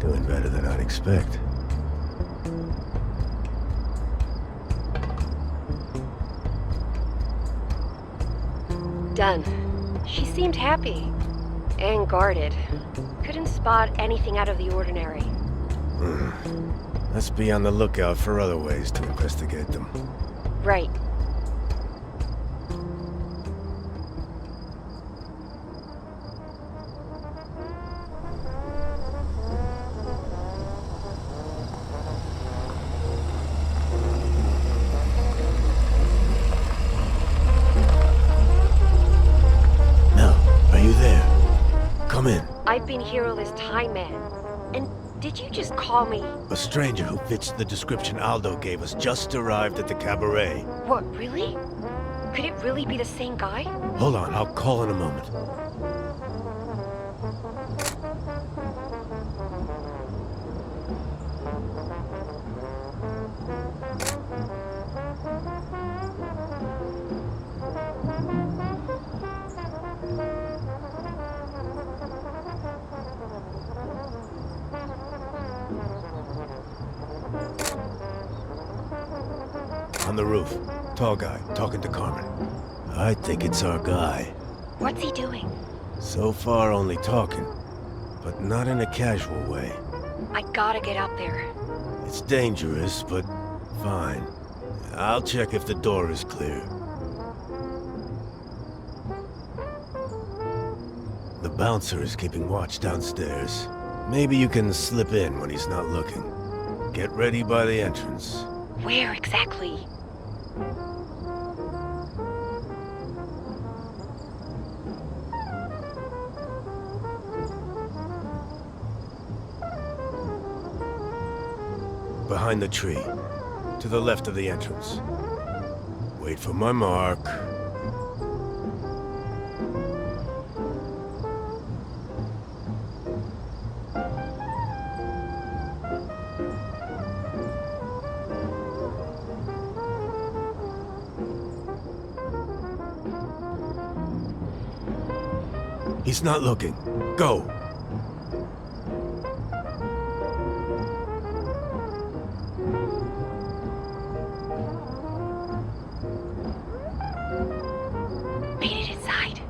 Doing better than I'd expect. Done. She seemed happy. And guarded. Couldn't spot anything out of the ordinary. Let's be on the lookout for other ways to investigate them. Right. Come in. I've been here all this time, man. And did you just call me? A stranger who fits the description Aldo gave us just arrived at the Cabaret. What, really? Could it really be the same guy? Hold on, I'll call in a moment. On the roof. Tall guy, talking to Carmen. I think it's our guy. What's he doing? So far, only talking. But not in a casual way. I gotta get up there. It's dangerous, but fine. I'll check if the door is clear. The bouncer is keeping watch downstairs. Maybe you can slip in when he's not looking. Get ready by the entrance. Where exactly? Behind the tree, to the left of the entrance. Wait for my mark. He's not looking. Go! Made it inside.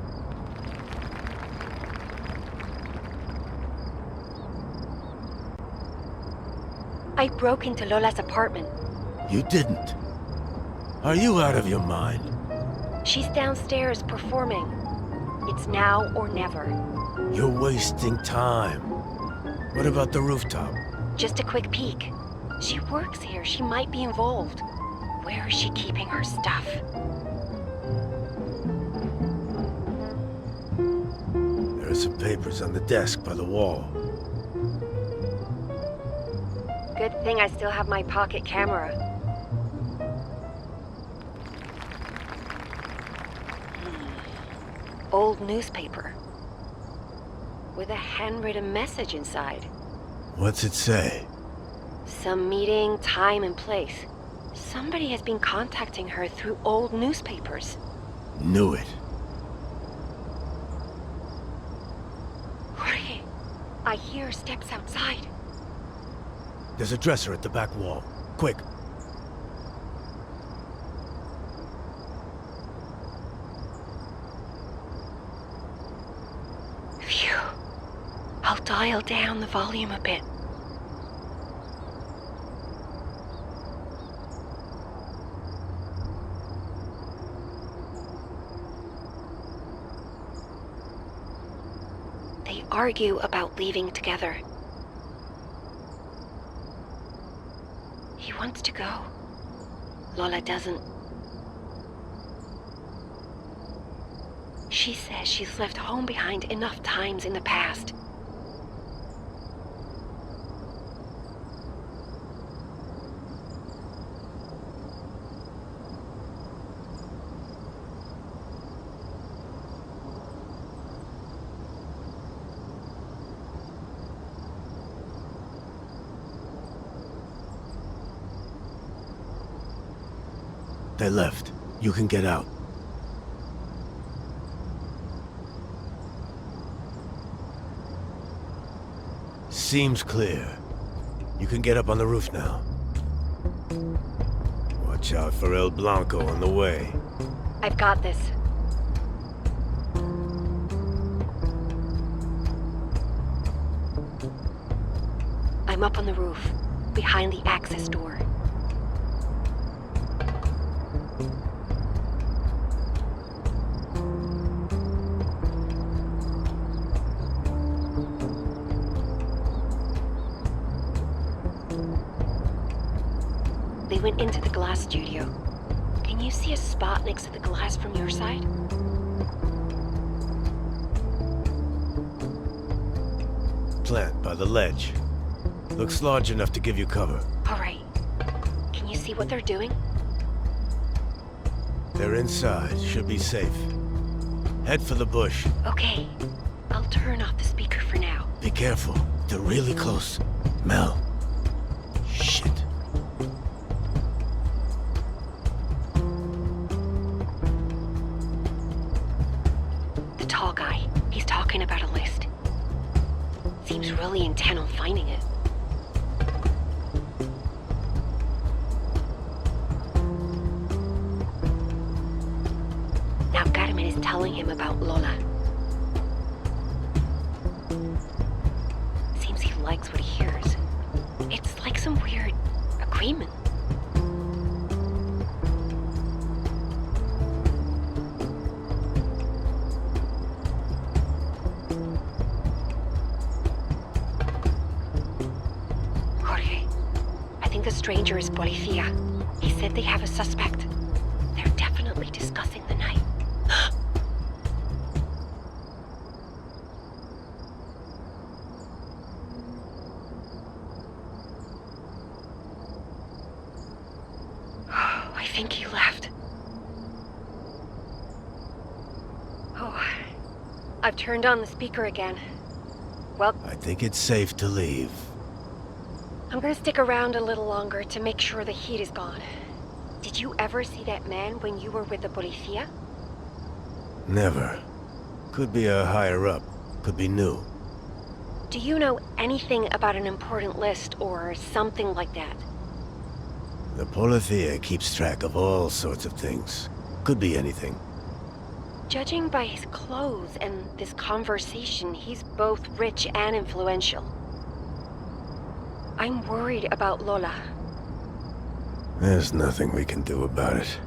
I broke into Lola's apartment. You didn't. Are you out of your mind? She's downstairs performing. It's now or never. You're wasting time. What about the rooftop? Just a quick peek. She works here. She might be involved. Where is she keeping her stuff? There are some papers on the desk by the wall. Good thing I still have my pocket camera. Old newspaper. With a handwritten message inside. What's it say? Some meeting, time and place. Somebody has been contacting her through old newspapers. Knew it. Jorge, I hear steps outside. There's a dresser at the back wall. Quick. Phew. I'll dial down the volume a bit. They argue about leaving together. He wants to go. Lola doesn't. She says she's left home behind enough times in the past. They left. You can get out. Seems clear. You can get up on the roof now. Watch out for El Blanco on the way. I've got this. I'm up on the roof, behind the access door. They went into the glass studio. Can you see a spot next to the glass from your side? Plant by the ledge. Looks large enough to give you cover. All right. Can you see what they're doing? They're inside. Should be safe. Head for the bush. Okay. I'll turn off the speaker for now. Be careful. They're really close. Mel. Shit. The tall guy. He's talking about a list. Seems really intent on finding it. Now Carmen is telling him about Lola. Seems he likes what he hears. It's like some weird agreement. Jorge, I think the stranger is Policía. He said they have a suspect. They're definitely discussing the night. I think he left. Oh, I've turned on the speaker again. Well, I think it's safe to leave. I'm gonna stick around a little longer to make sure the heat is gone. Did you ever see that man when you were with the Policía? Never. Could be a higher up. Could be new. Do you know anything about an important list or something like that? The Policía keeps track of all sorts of things. Could be anything. Judging by his clothes and this conversation, he's both rich and influential. I'm worried about Lola. There's nothing we can do about it.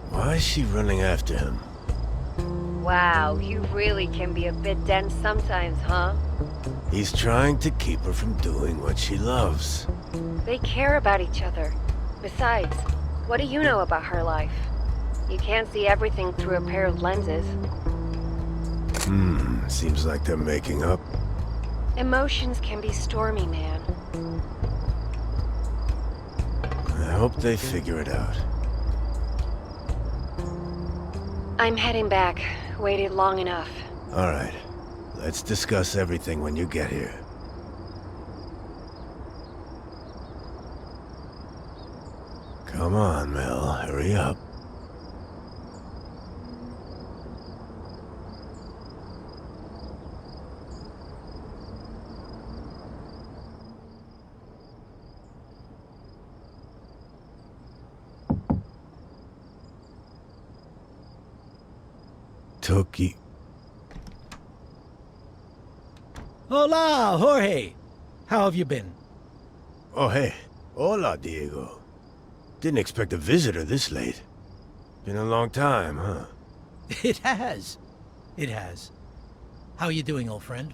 Why is she running after him? Wow, you really can be a bit dense sometimes, huh? He's trying to keep her from doing what she loves. They care about each other. Besides, what do you know about her life? You can't see everything through a pair of lenses. Seems like they're making up. Emotions can be stormy, man. I hope they figure it out. I'm heading back. Waited long enough. All right. Let's discuss everything when you get here. Come on, Mel. Hurry up. Toki. Hola, Jorge. How have you been? Oh, hey. Hola, Diego. Didn't expect a visitor this late. Been a long time, huh? It has. It has. How are you doing, old friend?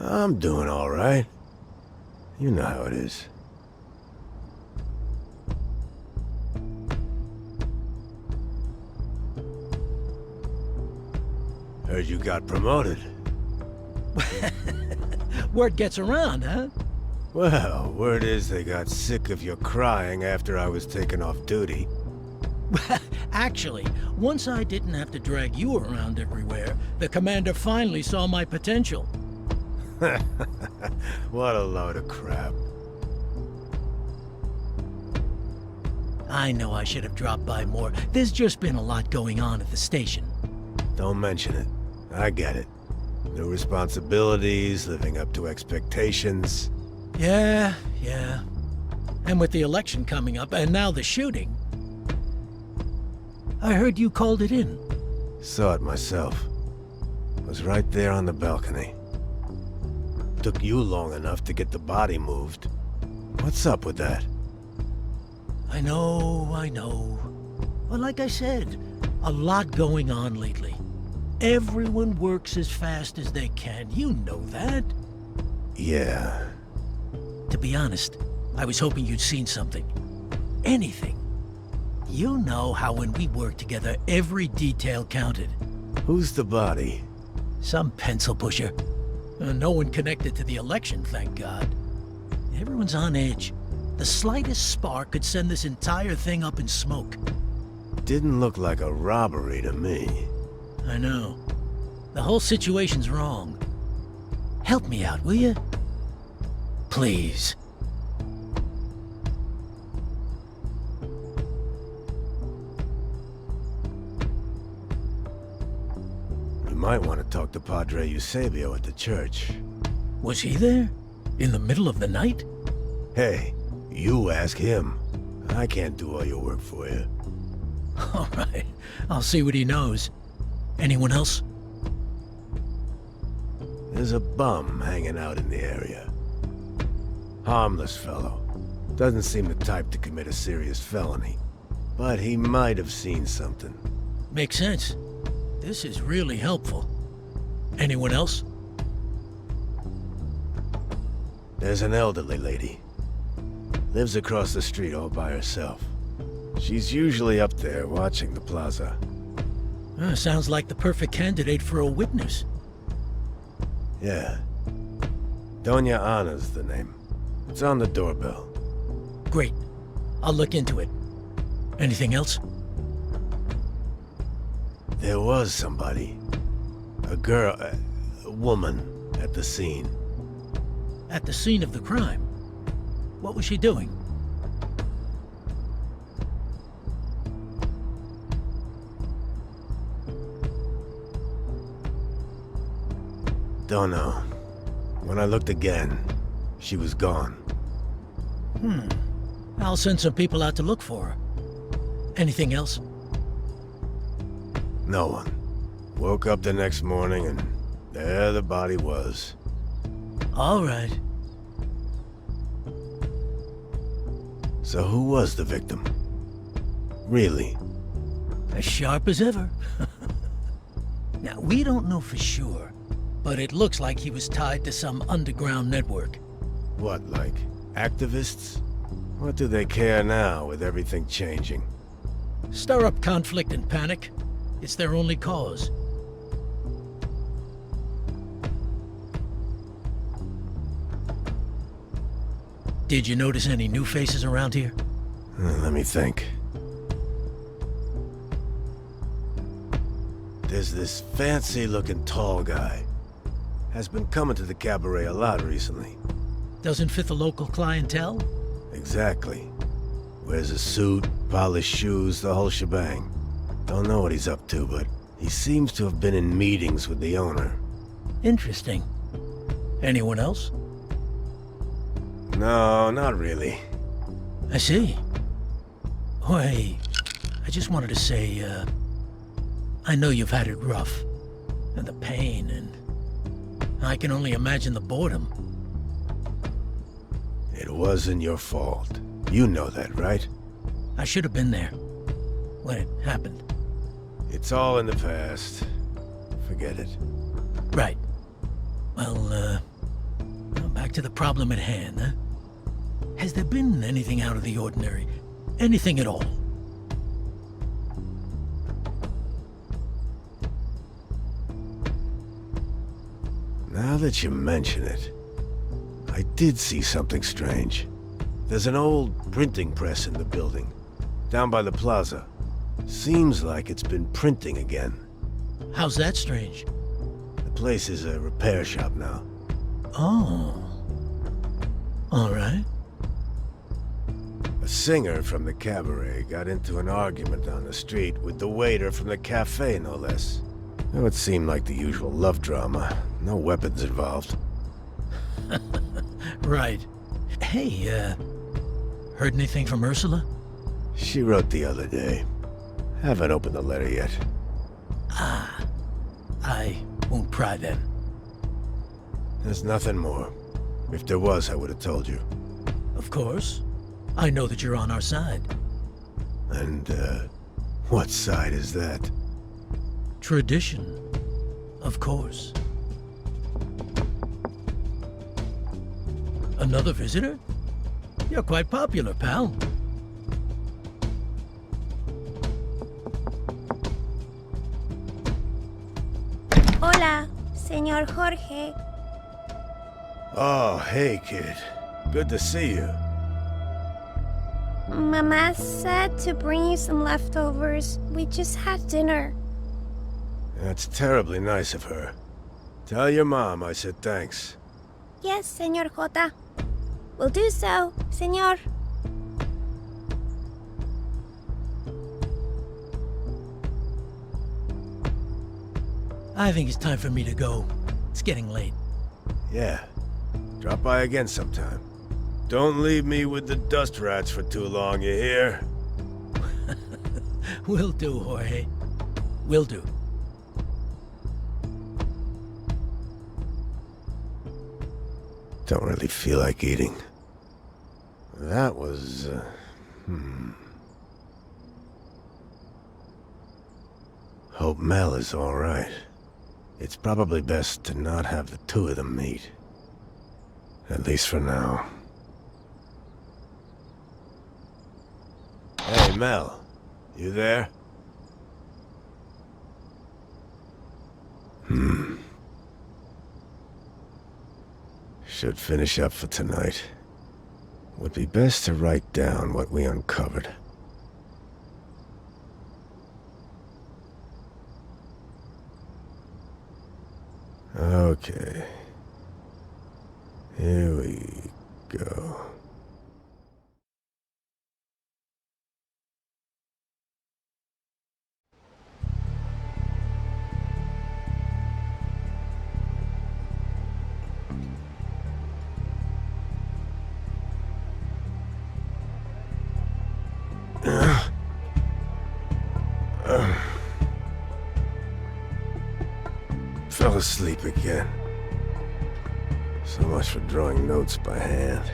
I'm doing all right. You know how it is. Heard you got promoted. Word gets around, huh? Well, word is they got sick of your crying after I was taken off duty. Actually, once I didn't have to drag you around everywhere, the commander finally saw my potential. What a load of crap. I know I should have dropped by more. There's just been a lot going on at the station. Don't mention it. I get it. New responsibilities, living up to expectations. Yeah. And with the election coming up, and now the shooting. I heard you called it in. Saw it myself. Was right there on the balcony. Took you long enough to get the body moved. What's up with that? I know. Well, like I said, a lot going on lately. Everyone works as fast as they can. You know that. Yeah. To be honest, I was hoping you'd seen something. Anything. You know how when we work together, every detail counted. Who's the body? Some pencil pusher. No one connected to the election, thank God. Everyone's on edge. The slightest spark could send this entire thing up in smoke. Didn't look like a robbery to me. I know. The whole situation's wrong. Help me out, will you? Please. You might want to talk to Padre Eusebio at the church. Was he there? In the middle of the night? Hey, you ask him. I can't do all your work for you. All right. I'll see what he knows. Anyone else? There's a bum hanging out in the area. Harmless fellow. Doesn't seem the type to commit a serious felony. But he might have seen something. Makes sense. This is really helpful. Anyone else? There's an elderly lady. Lives across the street all by herself. She's usually up there watching the plaza. Sounds like the perfect candidate for a witness. Yeah. Doña Ana's the name. It's on the doorbell. Great. I'll look into it. Anything else? There was somebody. A girl, a woman, at the scene. At the scene of the crime? What was she doing? Don't know. When I looked again, she was gone. I'll send some people out to look for her. Anything else? No one. Woke up the next morning and there the body was. All right. So who was the victim? Really? As sharp as ever. Now, we don't know for sure, but it looks like he was tied to some underground network. What, like activists? What do they care now with everything changing? Stir up conflict and panic. It's their only cause. Did you notice any new faces around here? Let me think. There's this fancy-looking tall guy. Has been coming to the Cabaret a lot recently. Doesn't fit the local clientele? Exactly. Wears a suit, polished shoes, the whole shebang. Don't know what he's up to, but he seems to have been in meetings with the owner. Interesting. Anyone else? No, not really. I see. Jorge, I just wanted to say, I know you've had it rough. And the pain, and I can only imagine the boredom. It wasn't your fault. You know that, right? I should have been there when it happened. It's all in the past. Forget it. Right. Well, back to the problem at hand, huh? Has there been anything out of the ordinary? Anything at all? Now that you mention it, I did see something strange. There's an old printing press in the building, down by the plaza. Seems like it's been printing again. How's that strange? The place is a repair shop now. Oh. All right. A singer from the Cabaret got into an argument on the street with the waiter from the cafe, no less. Though it seemed like the usual love drama. No weapons involved. Right. Hey, heard anything from Ursula? She wrote the other day. Haven't opened the letter yet. Ah. I won't pry then. There's nothing more. If there was, I would have told you. Of course. I know that you're on our side. And, what side is that? Tradition. Of course. Another visitor? You're quite popular, pal. Hola, señor Jorge. Oh, hey, kid. Good to see you. Mama said to bring you some leftovers. We just had dinner. That's terribly nice of her. Tell your mom I said thanks. Yes, señor Jota. Will do so, señor. I think it's time for me to go. It's getting late. Yeah. Drop by again sometime. Don't leave me with the dust rats for too long, you hear? Will do, Jorge. Will do. Don't really feel like eating. That was, Hope Mel is all right. It's probably best to not have the two of them meet. At least for now. Hey, Mel. You there? Should finish up for tonight. Would be best to write down what we uncovered. Okay. Here we go. Fell asleep again. So much for drawing notes by hand.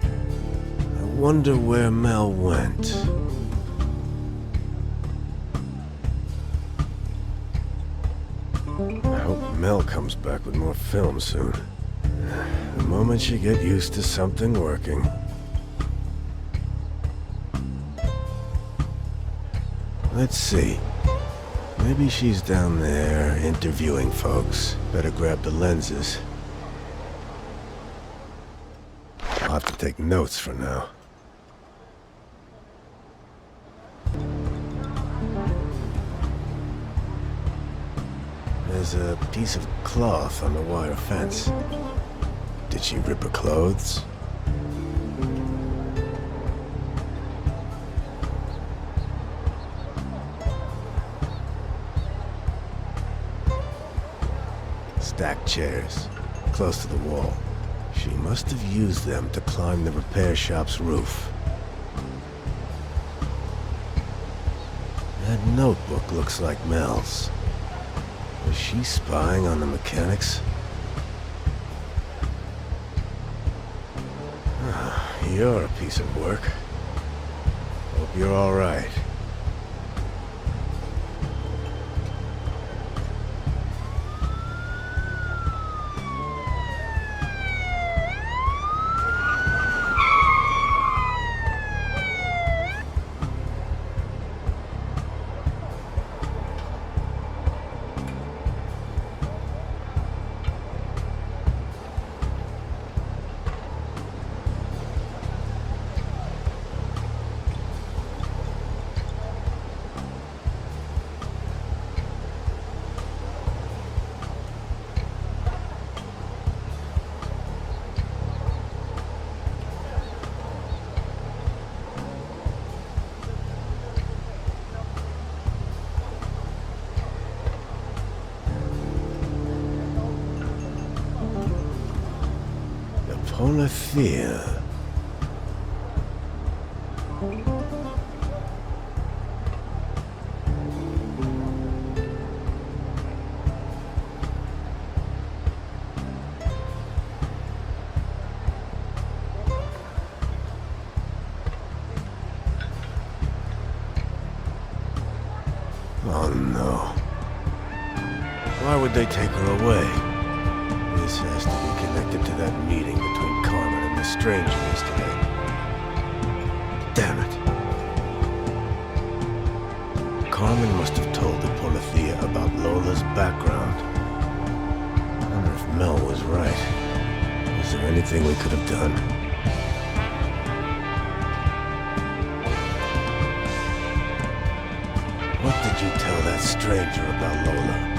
I wonder where Mel went. I hope Mel comes back with more film soon. The moment she get used to something working. Let's see. Maybe she's down there interviewing folks. Better grab the lenses. I'll have to take notes for now. There's a piece of cloth on the wire fence. Did she rip her clothes? Stacked chairs, close to the wall. She must have used them to climb the repair shop's roof. That notebook looks like Mel's. Was she spying on the mechanics? You're a piece of work. Hope you're all right. Fear. Oh no. Why would they take her away? This has to be connected to that meeting between Carmen and the stranger yesterday. Damn it. Carmen must have told the Policía about Lola's background. I wonder if Mel was right. Was there anything we could have done? What did you tell that stranger about Lola?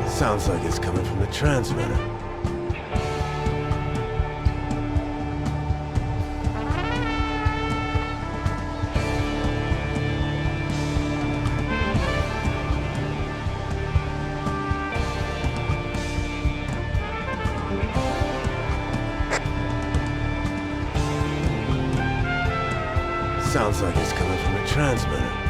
Sounds like it's coming from the transmitter. Sounds like it's coming from the transmitter.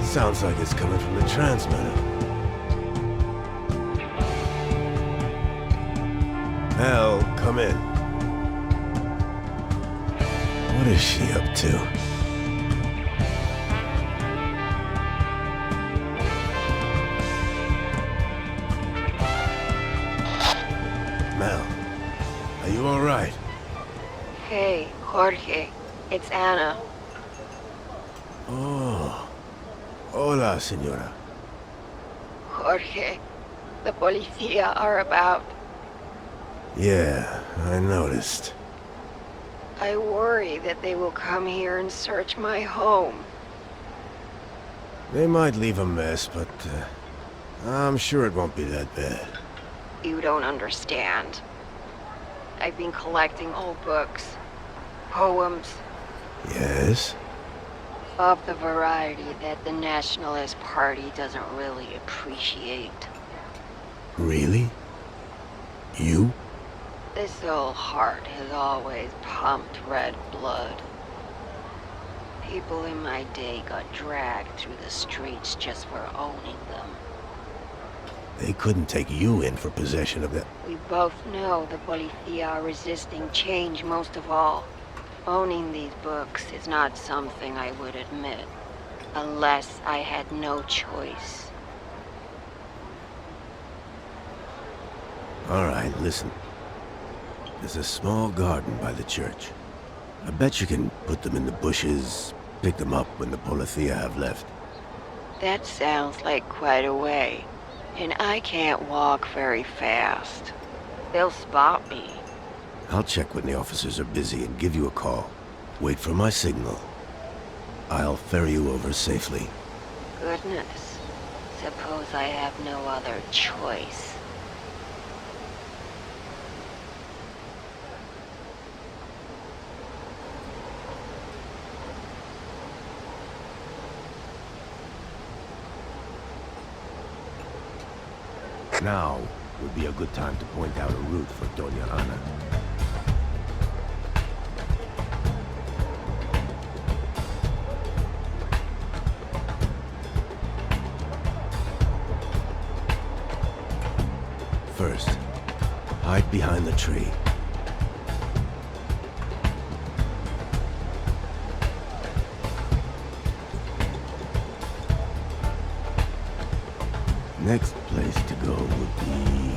Sounds like it's coming from the transmitter. Hell, come in. What is she up to? Mel, are you all right? Hey, Jorge. It's Anna. Oh. Hola, señora. Jorge, the policia are about. Yeah, I noticed. I worry that they will come here and search my home. They might leave a mess, but I'm sure it won't be that bad. You don't understand. I've been collecting old books, poems, Yes? of the variety that the Nationalist Party doesn't really appreciate. Really? You? This old heart has always pumped red blood. People in my day got dragged through the streets just for owning them. They couldn't take you in for possession of that. We both know the policia are resisting change most of all. Owning these books is not something I would admit, unless I had no choice. All right, listen. There's a small garden by the church. I bet you can put them in the bushes, pick them up when the policia have left. That sounds like quite a way, and I can't walk very fast. They'll spot me. I'll check when the officers are busy and give you a call. Wait for my signal. I'll ferry you over safely. Goodness. Suppose I have no other choice. Now would be a good time to point out a route for Doña Ana. First, hide behind the tree. Next place to go would be...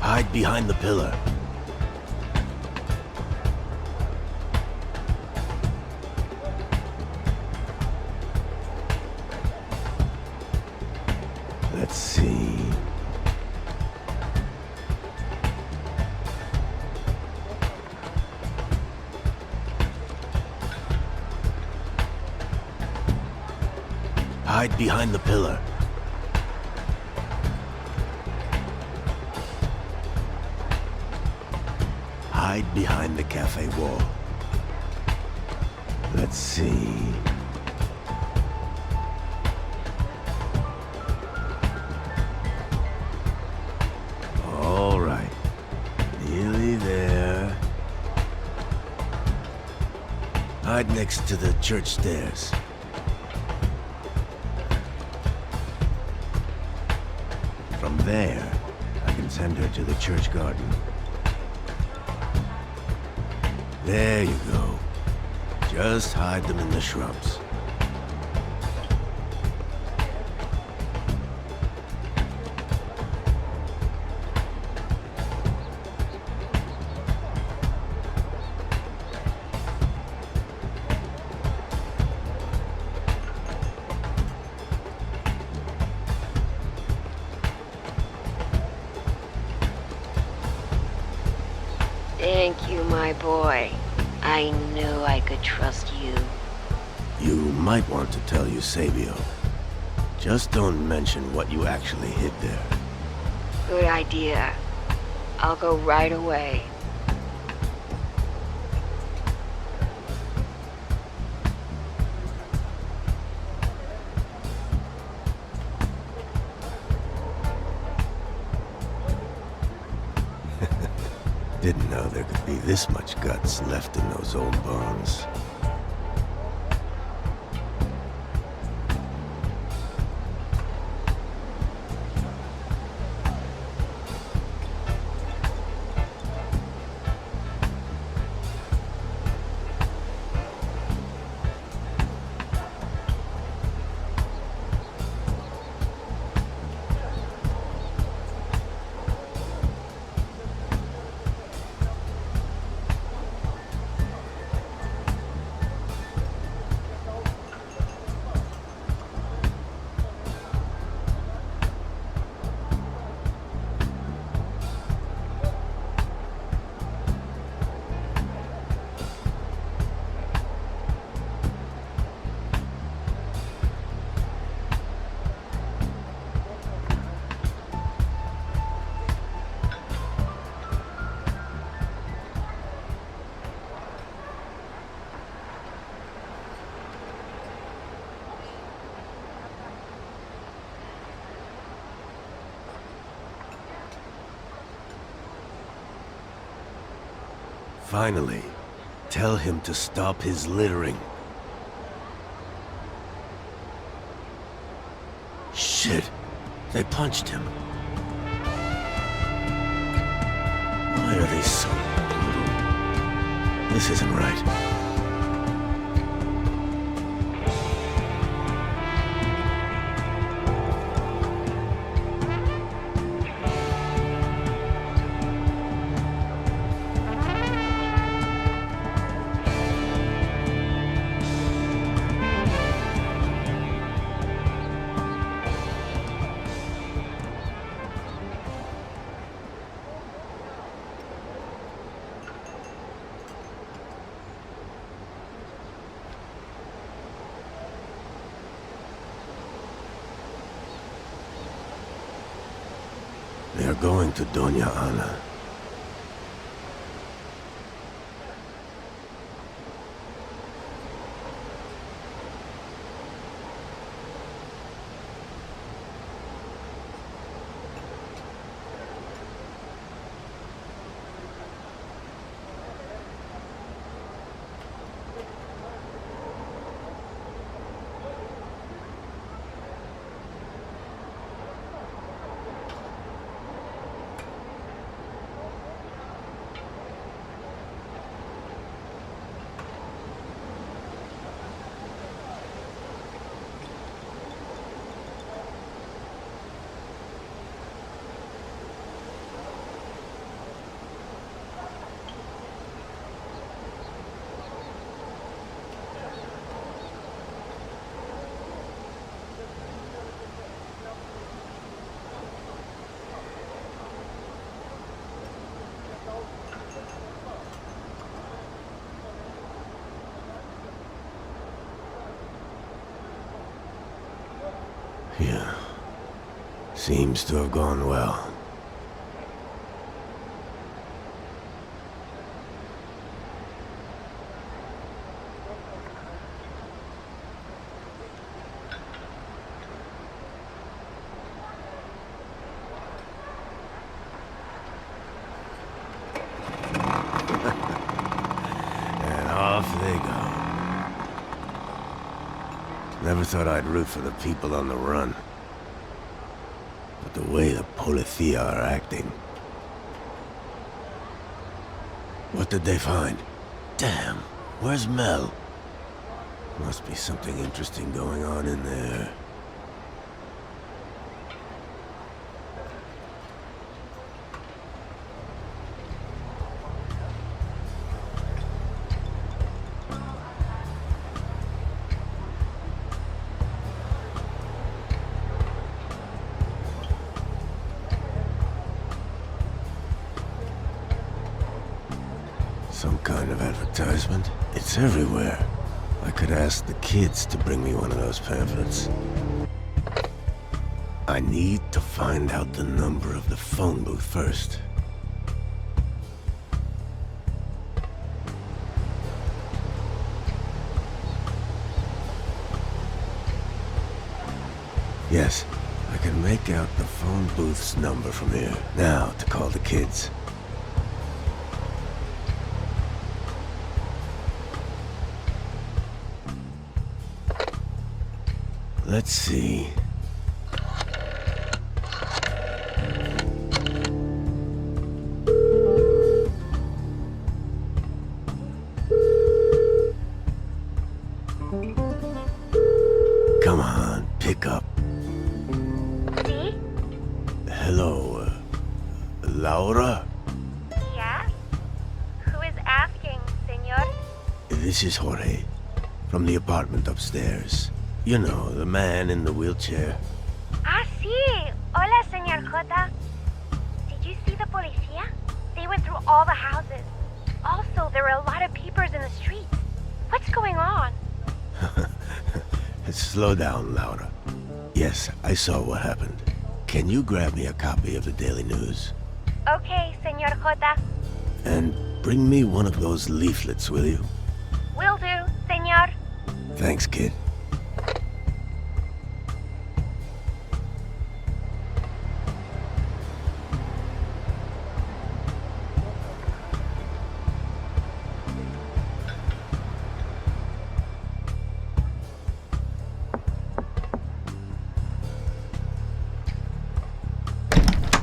hide behind the pillar. Let's see. Hide behind the pillar. Hide behind the cafe wall. Let's see. All right. Nearly there. Hide next to the church stairs. From there, I can send her to the church garden. There you go. Just hide them in the shrubs. Thank you, my boy. I knew I could trust you. You might want to tell Eusebio. Just don't mention what you actually hid there. Good idea. I'll go right away. Didn't know there could be this much guts left in those old bones. Finally, tell him to stop his littering. Shit, they punched him. Why are they so brutal? This isn't right. They're going to Doña Ana. Yeah. Seems to have gone well. And off they go. Never thought I'd root for the people on the run. But the way the policia are acting... What did they find? Damn, where's Mel? Must be something interesting going on in there. Some kind of advertisement. It's everywhere. I could ask the kids to bring me one of those pamphlets. I need to find out the number of the phone booth first. Yes, I can make out the phone booth's number from here. Now to call the kids. Let's see. Come on, pick up. See? Hello, Laura? Yes? Who is asking, senor? This is Jorge, from the apartment upstairs. You know, the man in the wheelchair. Ah, sí. Hola, senor Jota. Did you see the policía? They went through all the houses. Also, there were a lot of peepers in the streets. What's going on? Slow down, Laura. Yes, I saw what happened. Can you grab me a copy of the Daily News? Okay, senor Jota. And bring me one of those leaflets, will you? Will do, senor. Thanks, kid.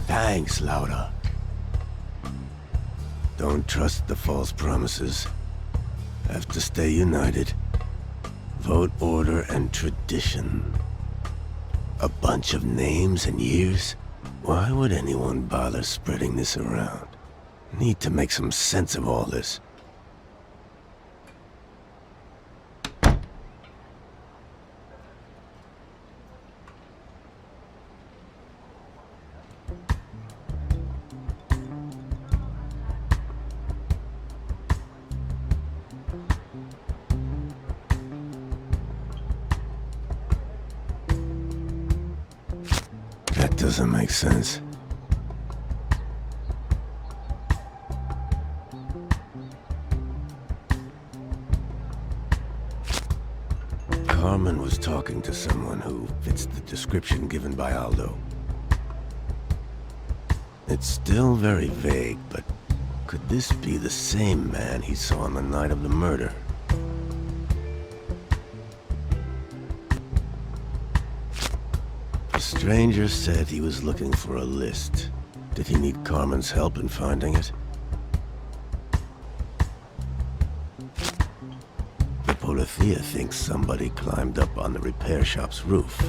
Thanks, Laura. Don't trust the false promises. Have to stay united. Vote, order, and tradition. A bunch of names and years? Why would anyone bother spreading this around? Need to make some sense of all this. That doesn't make sense. Carmen was talking to someone who fits the description given by Aldo. It's still very vague, but could this be the same man he saw on the night of the murder? The stranger said he was looking for a list. Did he need Carmen's help in finding it? The policia thinks somebody climbed up on the repair shop's roof.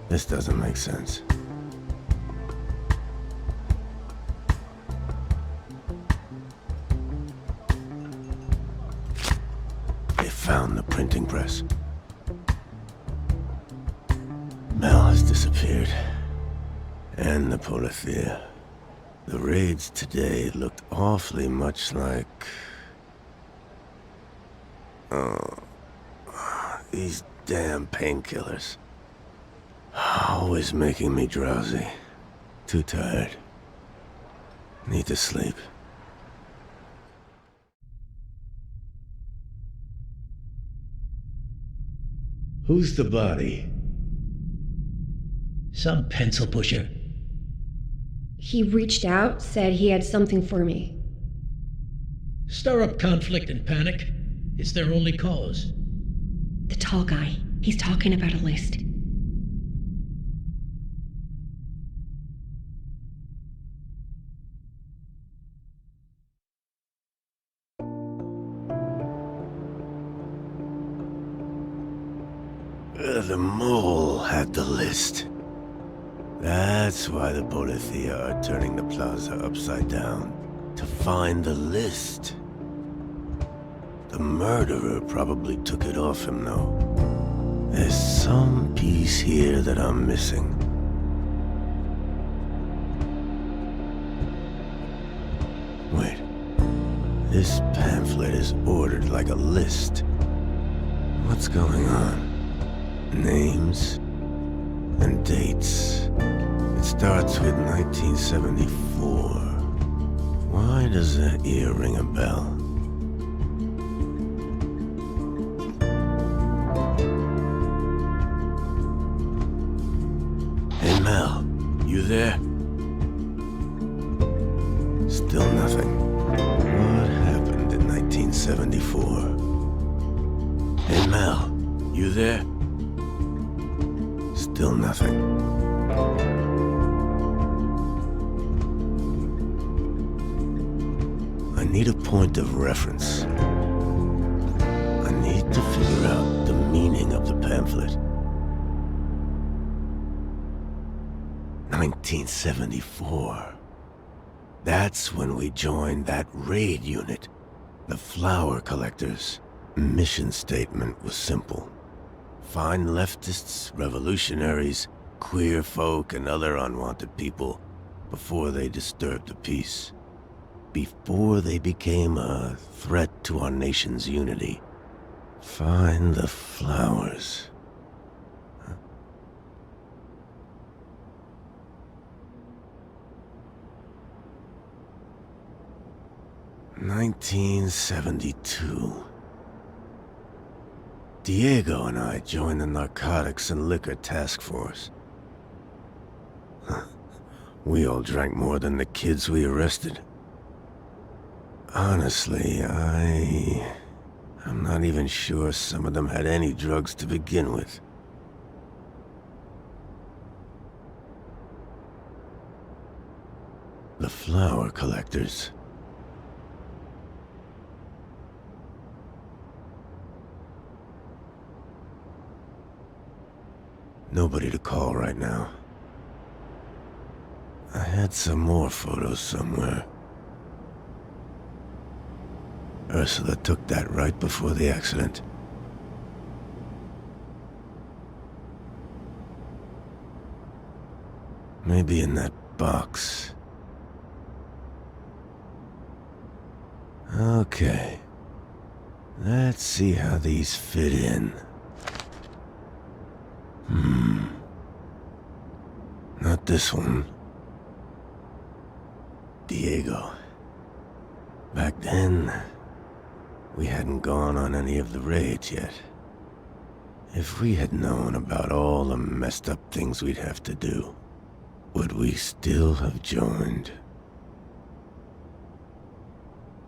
This doesn't make sense. They found the printing press. Mel has disappeared. And the policia. The raids today looked awfully much like... Oh, these damn painkillers. Always making me drowsy. Too tired. Need to sleep. Who's the body? Some pencil pusher. He reached out, said he had something for me. Stir up conflict and panic. It's their only cause. The tall guy. He's talking about a list. The mole had the list. That's why the policia are turning the plaza upside down. To find the list. The murderer probably took it off him, though. There's some piece here that I'm missing. Wait. This pamphlet is ordered like a list. What's going on? Names and dates. It starts with 1974. Why does that year ring a bell? Hey Mel, you there? Still nothing. What happened in 1974? Hey Mel, you there? Still nothing. I need a point of reference. I need to figure out the meaning of the pamphlet. 1974. That's when we joined that raid unit, the flower collectors. Mission statement was simple. Find leftists, revolutionaries, queer folk, and other unwanted people before they disturb the peace. Before they became a threat to our nation's unity. Find the flowers. 1972. Diego and I joined the Narcotics and Liquor Task Force. We all drank more than the kids we arrested. Honestly, I'm not even sure some of them had any drugs to begin with. The flower collectors. Nobody to call right now. I had some more photos somewhere. Ursula took that right before the accident. Maybe in that box. Okay. Let's see how these fit in. Not this one. Diego. Back then, we hadn't gone on any of the raids yet. If we had known about all the messed up things we'd have to do, would we still have joined?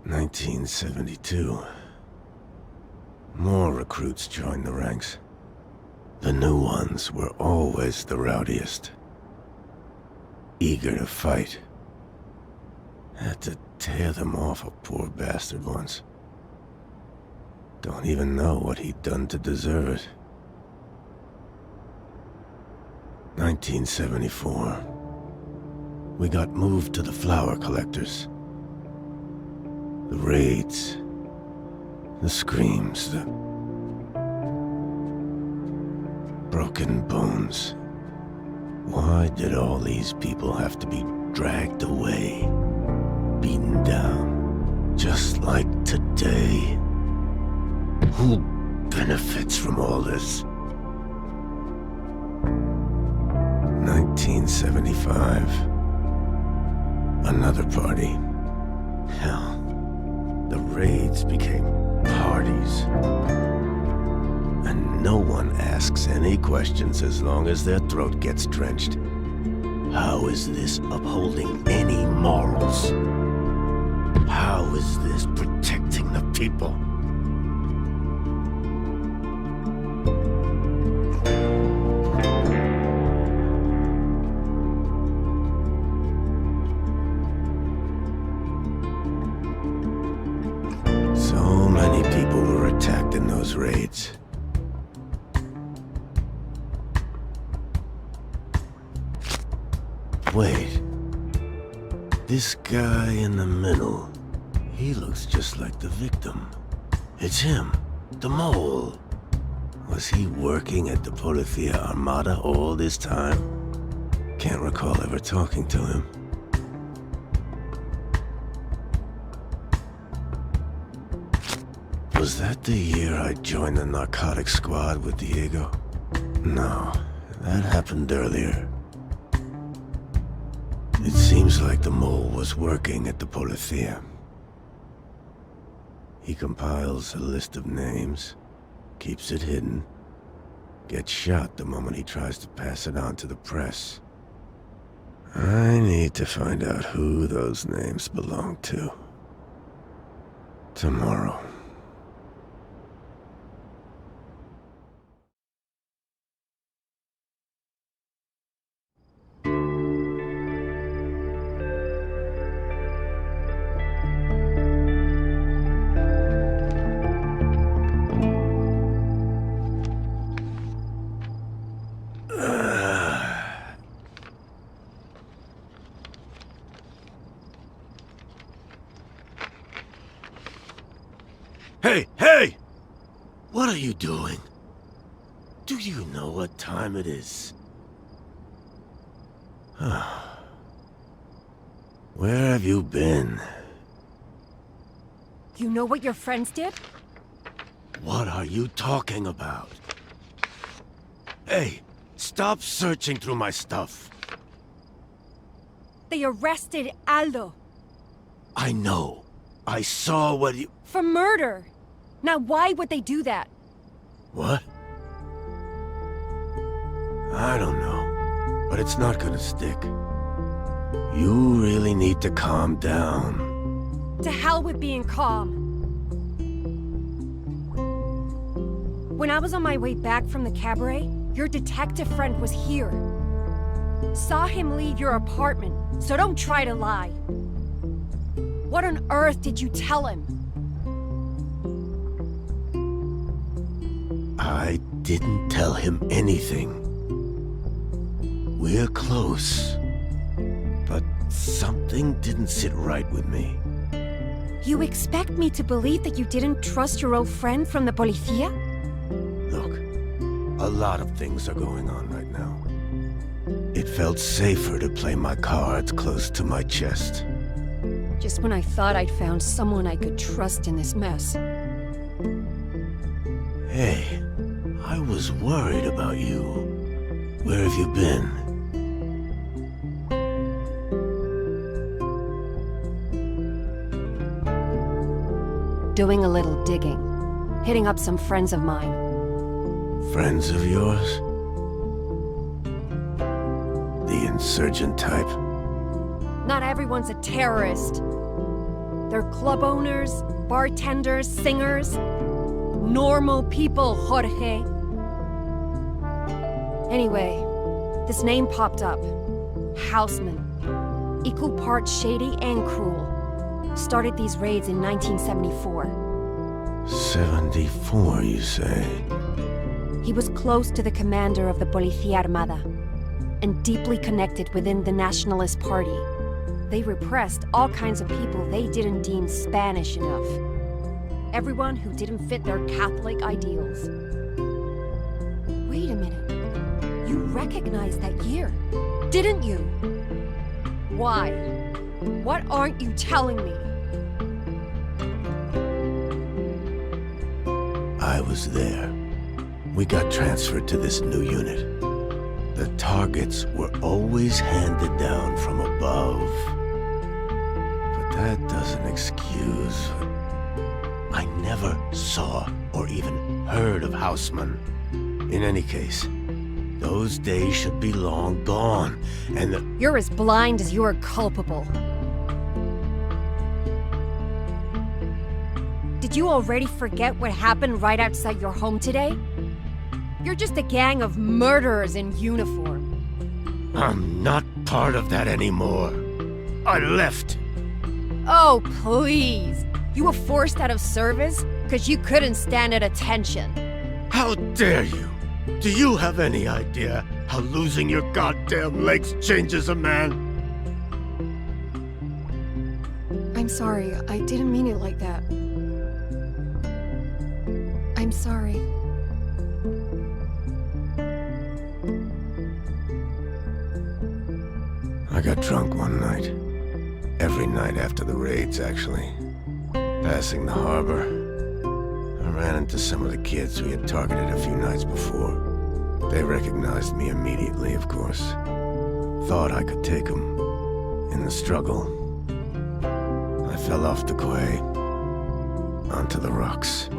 1972. More recruits joined the ranks. The new ones were always the rowdiest. Eager to fight. Had to tear them off a poor bastard once. Don't even know what he'd done to deserve it. 1974. We got moved to the flower collectors. The raids. The screams. The broken bones. Why did all these people have to be dragged away? Beaten down. Just like today. Who benefits from all this? 1975. Another party. Hell, the raids became parties. And no one asks any questions as long as their throat gets drenched. How is this upholding any morals? How is this protecting the people? So many people were attacked in those raids. Wait. This guy in the middle, he looks just like the victim. It's him, the mole. Was he working at the Policía Armada all this time? Can't recall ever talking to him. Was that the year I joined the narcotics squad with Diego? No, that happened earlier. It seems like the mole was working at the policia. He compiles a list of names, keeps it hidden, gets shot the moment he tries to pass it on to the press. I need to find out who those names belong to. Tomorrow. Hey, hey! What are you doing? Do you know what time it is? Where have you been? You know what your friends did? What are you talking about? Hey, stop searching through my stuff. They arrested Aldo. I know. I saw what you... For murder. Now why would they do that? What? I don't know, but it's not gonna stick. You really need to calm down. To hell with being calm. When I was on my way back from the Cabaret, your detective friend was here. Saw him leave your apartment, so don't try to lie. What on earth did you tell him? I didn't tell him anything. We're close. But something didn't sit right with me. You expect me to believe that you didn't trust your old friend from the policia? Look, a lot of things are going on right now. It felt safer to play my cards close to my chest. Just when I thought I'd found someone I could trust in this mess. Hey, I was worried about you. Where have you been? Doing a little digging. Hitting up some friends of mine. Friends of yours? The insurgent type? Not everyone's a terrorist. They're club owners, bartenders, singers. Normal people, Jorge. Anyway, this name popped up. Houseman. Equal parts shady and cruel. Started these raids in 1974. 74, you say? He was close to the commander of the Policía Armada, and deeply connected within the Nationalist Party. They repressed all kinds of people they didn't deem Spanish enough. Everyone who didn't fit their Catholic ideals. Wait a minute. You recognized that year, didn't you? Why? What aren't you telling me? I was there. We got transferred to this new unit. The targets were always handed down from above. But that doesn't excuse... I never saw or even heard of Houseman. In any case, those days should be long gone, and the... You're as blind as you are culpable. Did you already forget what happened right outside your home today? You're just a gang of murderers in uniform. I'm not part of that anymore. I left. Oh, please. You were forced out of service because you couldn't stand at attention. How dare you? Do you have any idea how losing your goddamn legs changes a man? I'm sorry. I didn't mean it like that. I'm sorry. I got drunk one night. Every night after the raids, actually. Passing the harbor. ran into some of the kids we had targeted a few nights before. They recognized me immediately, of course. Thought I could take them. In the struggle, I fell off the quay, onto the rocks.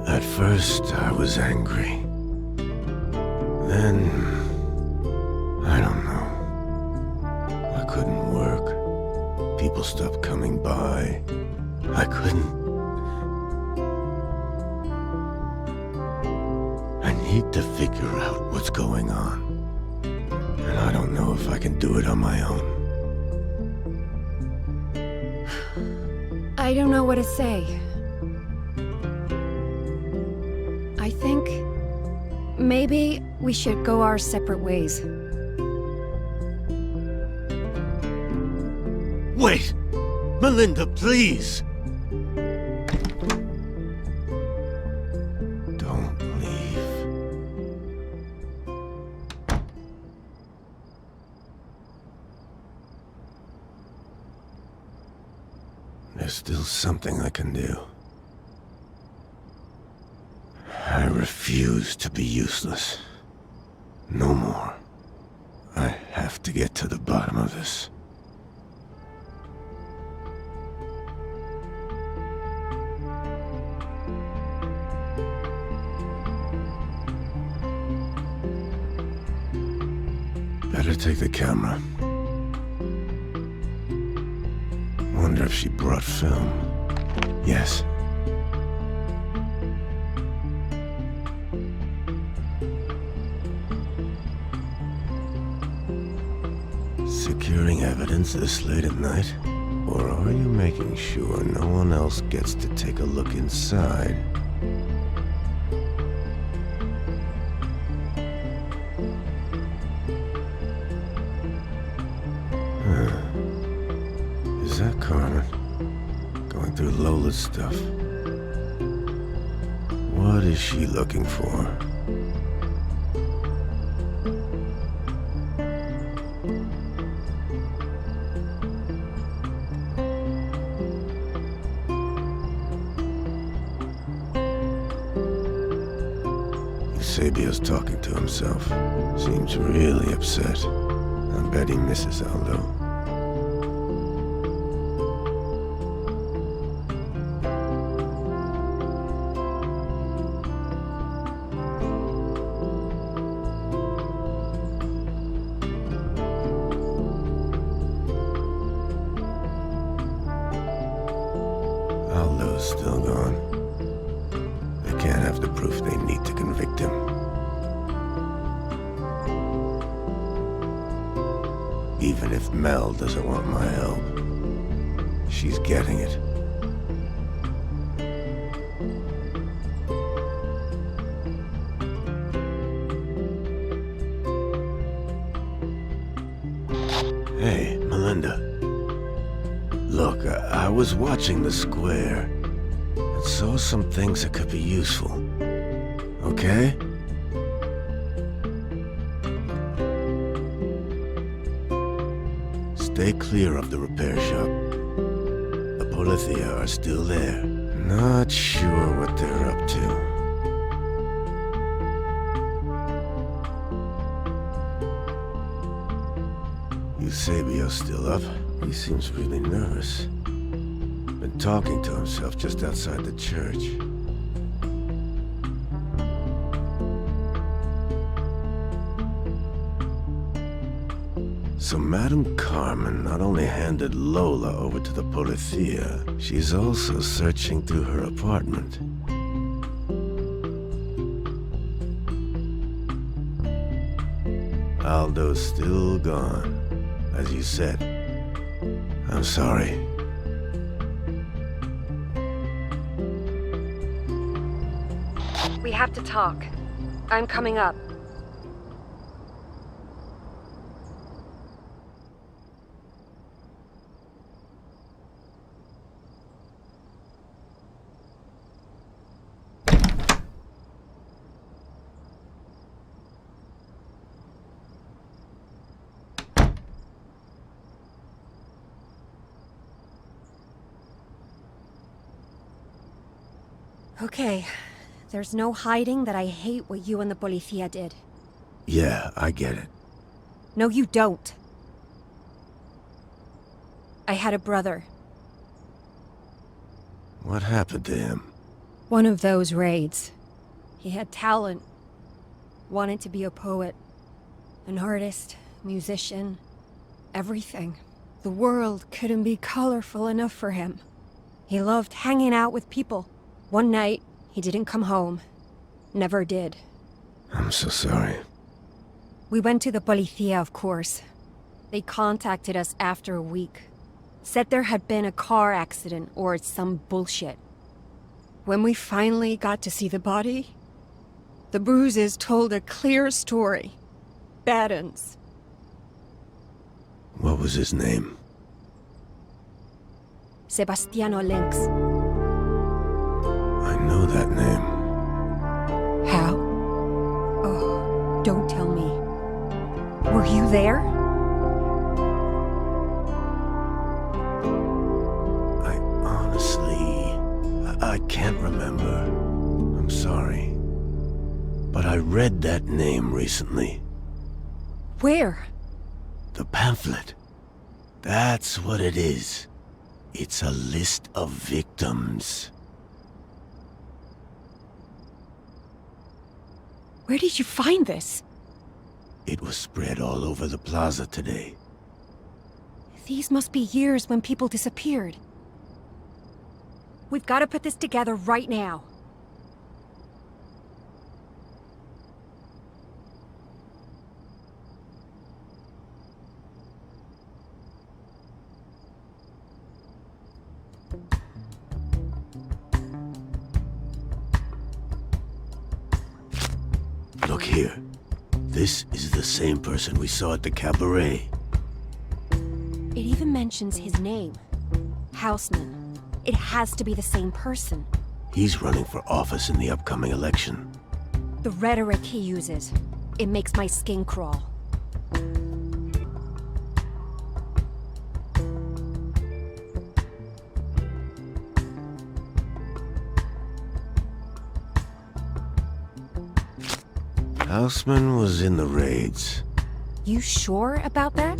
At first, I was angry. Then, I don't know. I couldn't work. People stopped coming by. I couldn't. I need to figure out what's going on. And I don't know if I can do it on my own. I don't know what to say. I think maybe we should go our separate ways. Wait! Melinda, please! Don't leave. There's still something I can do. I refuse to be useless. No more. I have to get to the bottom of this. Better take the camera. Wonder if she brought film. Yes. Securing evidence this late at night? Or are you making sure no one else gets to take a look inside? Is that Carmen? Going through Lola's stuff. What is she looking for? Eusebio's talking to himself. Seems really upset. I bet he misses Aldo. Aldo's still gone. They can't have the proof they need to convict him. Even if Mel doesn't want my help, she's getting it. Hey, Melinda. Look, I was watching the square and saw some things that could be useful. Okay? Stay clear of the repair shop. The Policia are still there. Not sure what they're up to. Eusebio's still up. He seems really nervous. Been talking to himself just outside the church. So Madame Carmen not only handed Lola over to the Policia, she's also searching through her apartment. Aldo's still gone, as you said. I'm sorry. We have to talk. I'm coming up. Okay, there's no hiding that I hate what you and the policia did. Yeah, I get it. No, you don't. I had a brother. What happened to him? One of those raids. He had talent. Wanted to be a poet. An artist, musician, everything. The world couldn't be colorful enough for him. He loved hanging out with people. One night, he didn't come home. Never did. I'm so sorry. We went to the policia, of course. They contacted us after a week. Said there had been a car accident or some bullshit. When we finally got to see the body, the bruises told a clear story. Bad ends. What was his name? Sebastiano Lynx. I know that name. How? Oh, don't tell me. Were you there? I honestly... I can't remember. I'm sorry. But I read that name recently. Where? The pamphlet. That's what it is. It's a list of victims. Where did you find this? It was spread all over the plaza today. These must be years when people disappeared. We've got to put this together right now. Look here. This is the same person we saw at the Cabaret. It even mentions his name. Houseman. It has to be the same person. He's running for office in the upcoming election. The rhetoric he uses. It makes my skin crawl. Houseman was in the raids. You sure about that?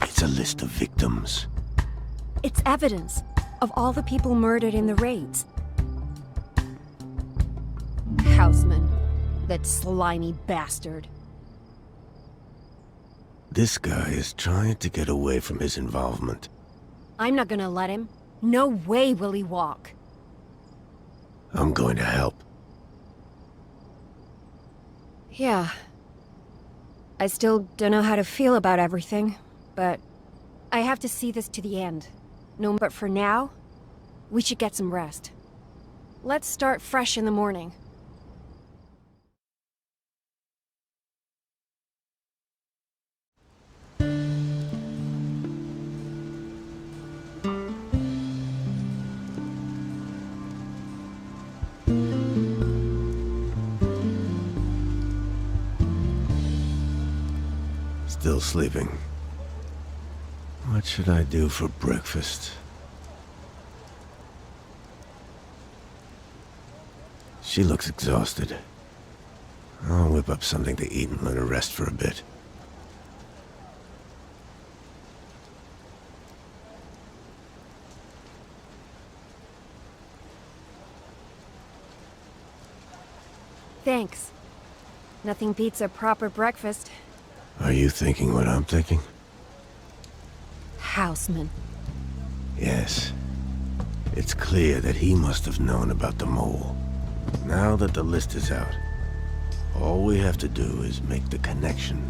It's a list of victims. It's evidence of all the people murdered in the raids. Houseman. That slimy bastard. This guy is trying to get away from his involvement. I'm not gonna let him. No way will he walk. I'm going to help. Yeah. I still don't know how to feel about everything, but I have to see this to the end. No, but for now, we should get some rest. Let's start fresh in the morning. Still sleeping. What should I do for breakfast? She looks exhausted. I'll whip up something to eat and let her rest for a bit. Thanks. Nothing beats a proper breakfast. Are you thinking what I'm thinking? Houseman. Yes. It's clear that he must have known about the mole. Now that the list is out, all we have to do is make the connection.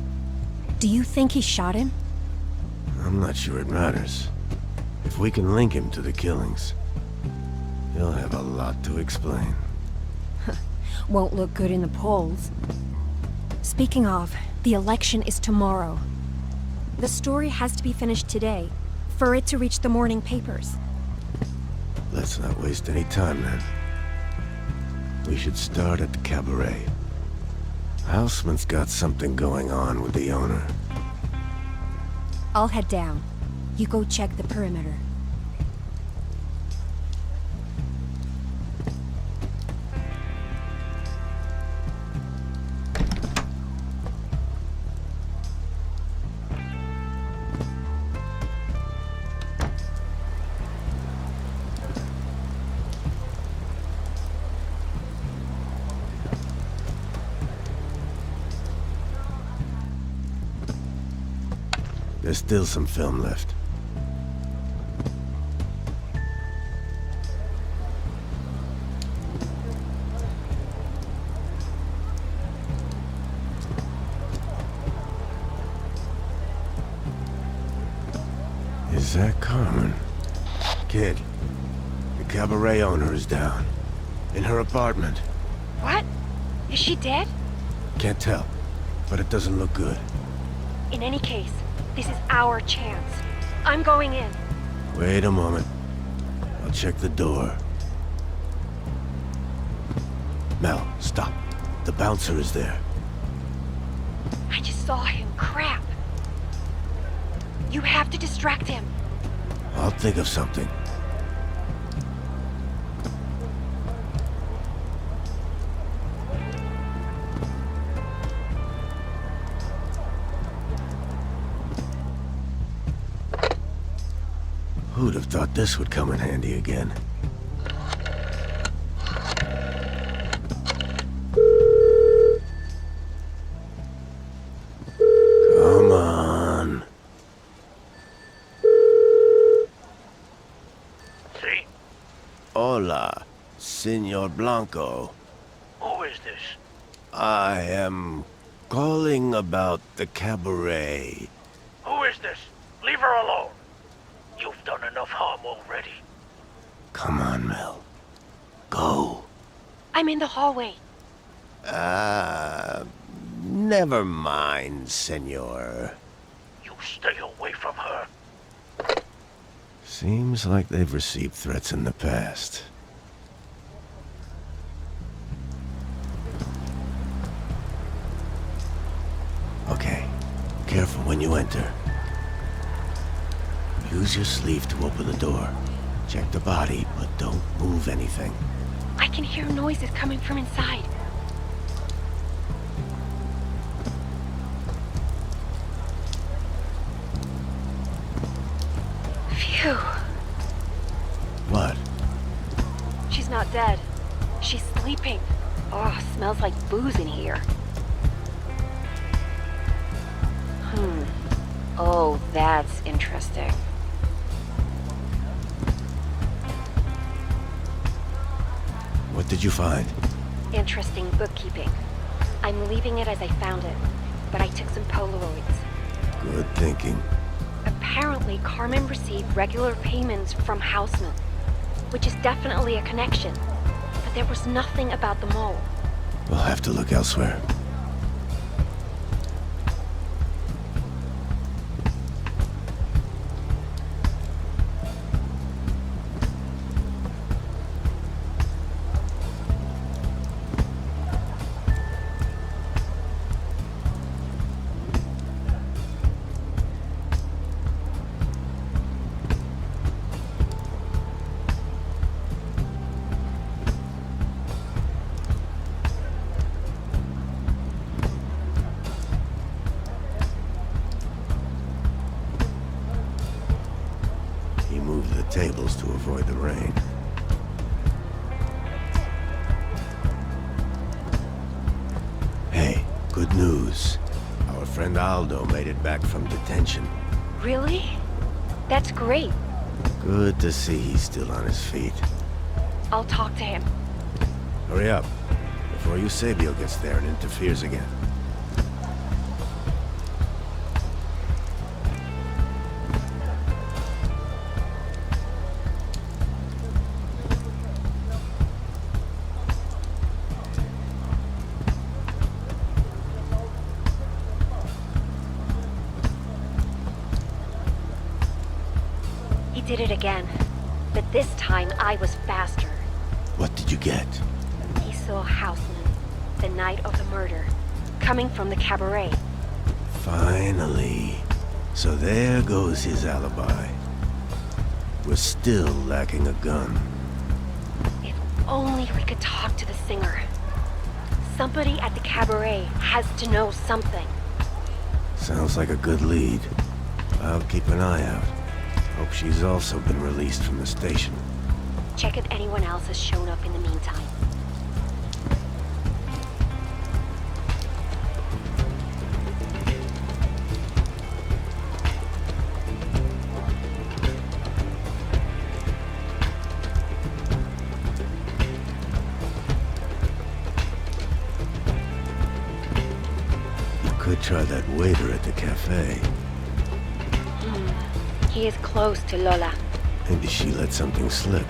Do you think he shot him? I'm not sure it matters. If we can link him to the killings, he'll have a lot to explain. Won't look good in the polls. Speaking of, the election is tomorrow. The story has to be finished today, for it to reach the morning papers. Let's not waste any time then. We should start at the Cabaret. Houseman's got something going on with the owner. I'll head down. You go check the perimeter. There's still some film left. Is that Carmen? Kid, the Cabaret owner is down. In her apartment. What? Is she dead? Can't tell, but it doesn't look good. In any case, this is our chance. I'm going in. Wait a moment. I'll check the door. Mel, stop. The bouncer is there. I just saw him. Crap. You have to distract him. I'll think of something. Who'd have thought this would come in handy again? Come on. See? Hola, Senor Blanco. Who is this? I am calling about the Cabaret. Who is this? Leave her alone. You've done enough harm already. Come on, Mel. Go. I'm in the hallway. Never mind, senor. You stay away from her. Seems like they've received threats in the past. Okay, careful when you enter. Use your sleeve to open the door. Check the body, but don't move anything. I can hear noises coming from inside. Phew. What? She's not dead. She's sleeping. Oh, smells like booze in here. Oh, that's interesting. What did you find? Interesting bookkeeping. I'm leaving it as I found it, but I took some Polaroids. Good thinking. Apparently, Carmen received regular payments from Houseman, which is definitely a connection. But there was nothing about the mole. We'll have to look elsewhere. Tables to avoid the rain. Hey, good news. Our friend Aldo made it back from detention. Really? That's great. Good to see he's still on his feet. I'll talk to him. Hurry up, before Eusebio gets there and interferes again. Did it again. But this time I was faster. What did you get? He saw Houseman, the night of the murder, coming from the Cabaret. Finally. So there goes his alibi. We're still lacking a gun. If only we could talk to the singer. Somebody at the Cabaret has to know something. Sounds like a good lead. I'll keep an eye out. Hope she's also been released from the station. Check if anyone else has shown up in the meantime. Could try that waiter at the cafe. He is close to Lola. Maybe she let something slip.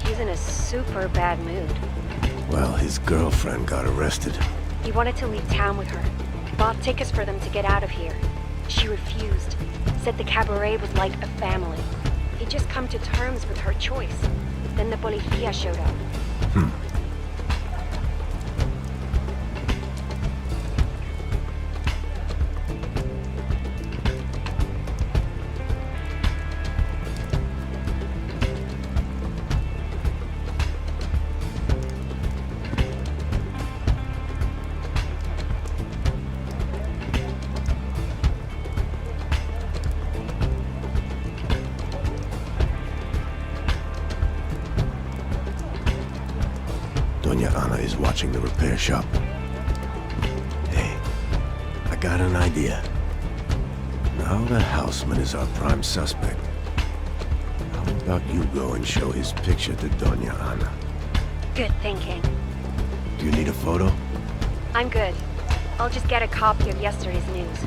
He's in a super bad mood. Well, his girlfriend got arrested. He wanted to leave town with her. Bought tickets for them to get out of here. She refused. Said the Cabaret was like a family. He'd just come to terms with her choice. Then the policía showed up. Doña Ana is watching the repair shop. Hey, I got an idea. Now the houseman is our prime suspect. How about you go and show his picture to Doña Ana? Good thinking. Do you need a photo? I'm good. I'll just get a copy of yesterday's news.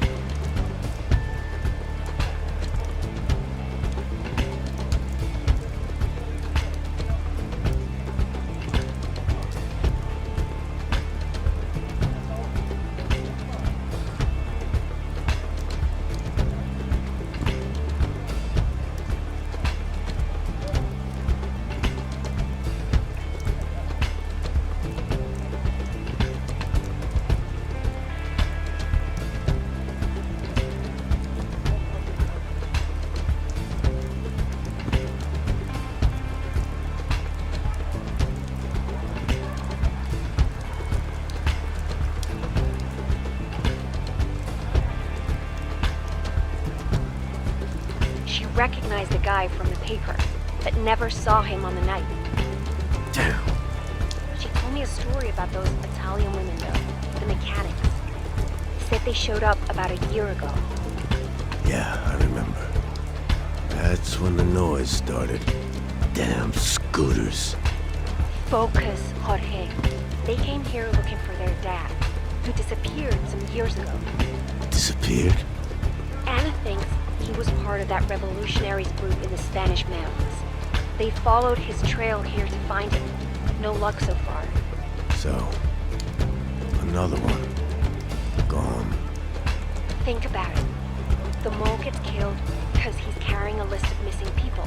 Recognized the guy from the paper, but never saw him on the night. Damn. She told me a story about those Italian women, though, the mechanics. Said they showed up about a year ago. Yeah, I remember. That's when the noise started. Damn scooters. Focus, Jorge. They came here looking for their dad, who disappeared some years ago. Disappeared? Anna thinks he was part of that revolutionaries group in the Spanish mountains. They followed his trail here to find him. No luck so far. So, another one. Gone. Think about it. The mole gets killed because he's carrying a list of missing people.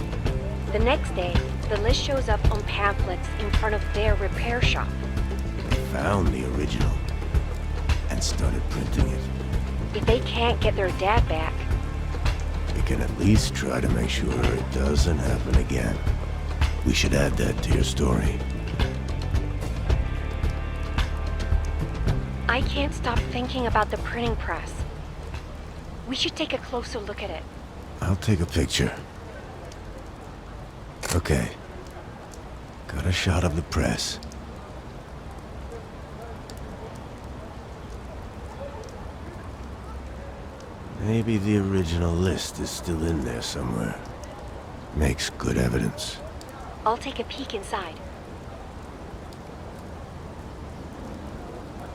The next day, the list shows up on pamphlets in front of their repair shop. Found the original and started printing it. If they can't get their dad back, We can at least try to make sure it doesn't happen again. We should add that to your story. I can't stop thinking about the printing press. We should take a closer look at it. I'll take a picture. Okay. Got a shot of the press. Maybe the original list is still in there somewhere. Makes good evidence. I'll take a peek inside.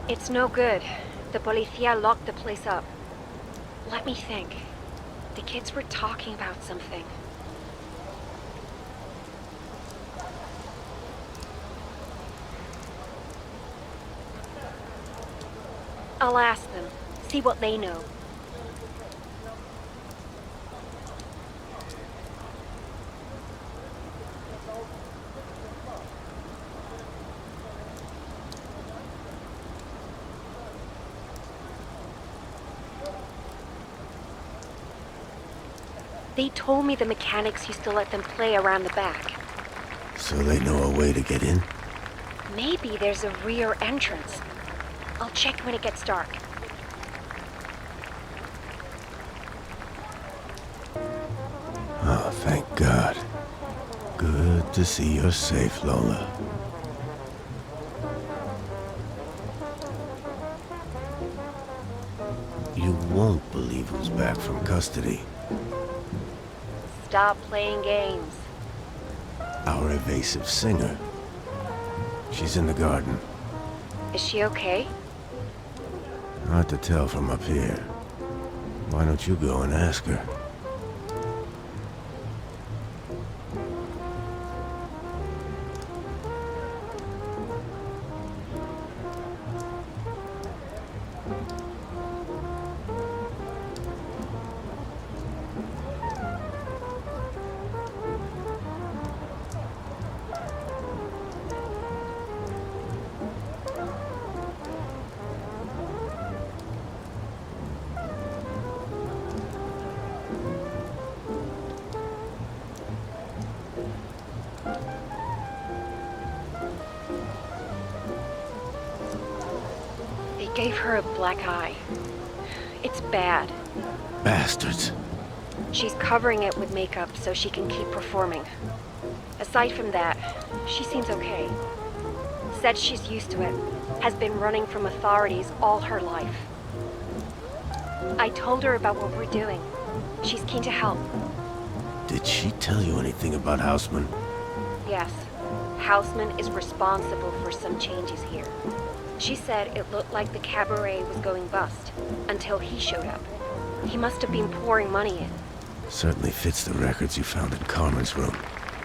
It's no good. The policía locked the place up. Let me think. The kids were talking about something. I'll ask them, see what they know. They told me the mechanics used to let them play around the back. So they know a way to get in? Maybe there's a rear entrance. I'll check when it gets dark. Oh, thank God. Good to see you're safe, Lola. You won't believe who's back from custody. Stop playing games. Our evasive singer. She's in the garden. Is she okay? Hard to tell from up here. Why don't you go and ask her? Gave her a black eye. It's bad. Bastards. She's covering it with makeup so she can keep performing. Aside from that, she seems okay. Said she's used to it. Has been running from authorities all her life. I told her about what we're doing. She's keen to help. Did she tell you anything about Houseman? Yes. Houseman is responsible for some changes here. She said it looked like the Cabaret was going bust until he showed up. He must have been pouring money in. Certainly fits the records you found in Carmen's room.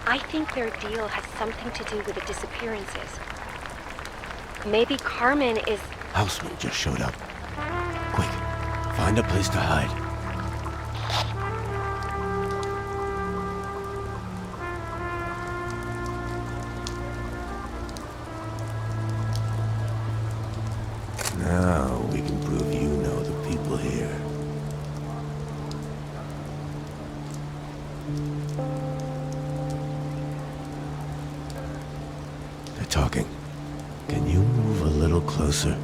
I think their deal has something to do with the disappearances. Maybe Carmen is... Houseman just showed up. Quick, find a place to hide. Now we can prove you know the people here. They're talking. Can you move a little closer?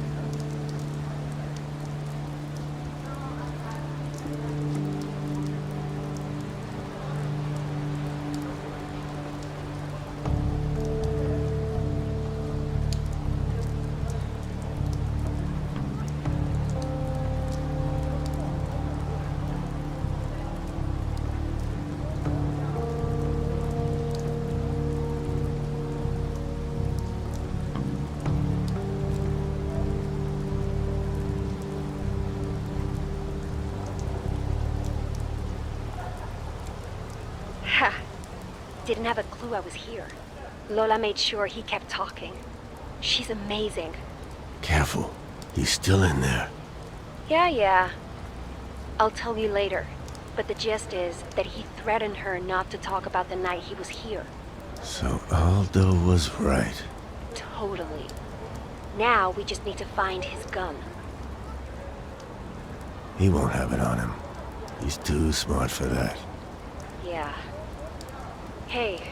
Didn't have a clue I was here. Lola made sure he kept talking. She's amazing. Careful. He's still in there. Yeah. I'll tell you later. But the gist is that he threatened her not to talk about the night he was here. So Aldo was right. Totally. Now we just need to find his gun. He won't have it on him. He's too smart for that. Yeah. Hey,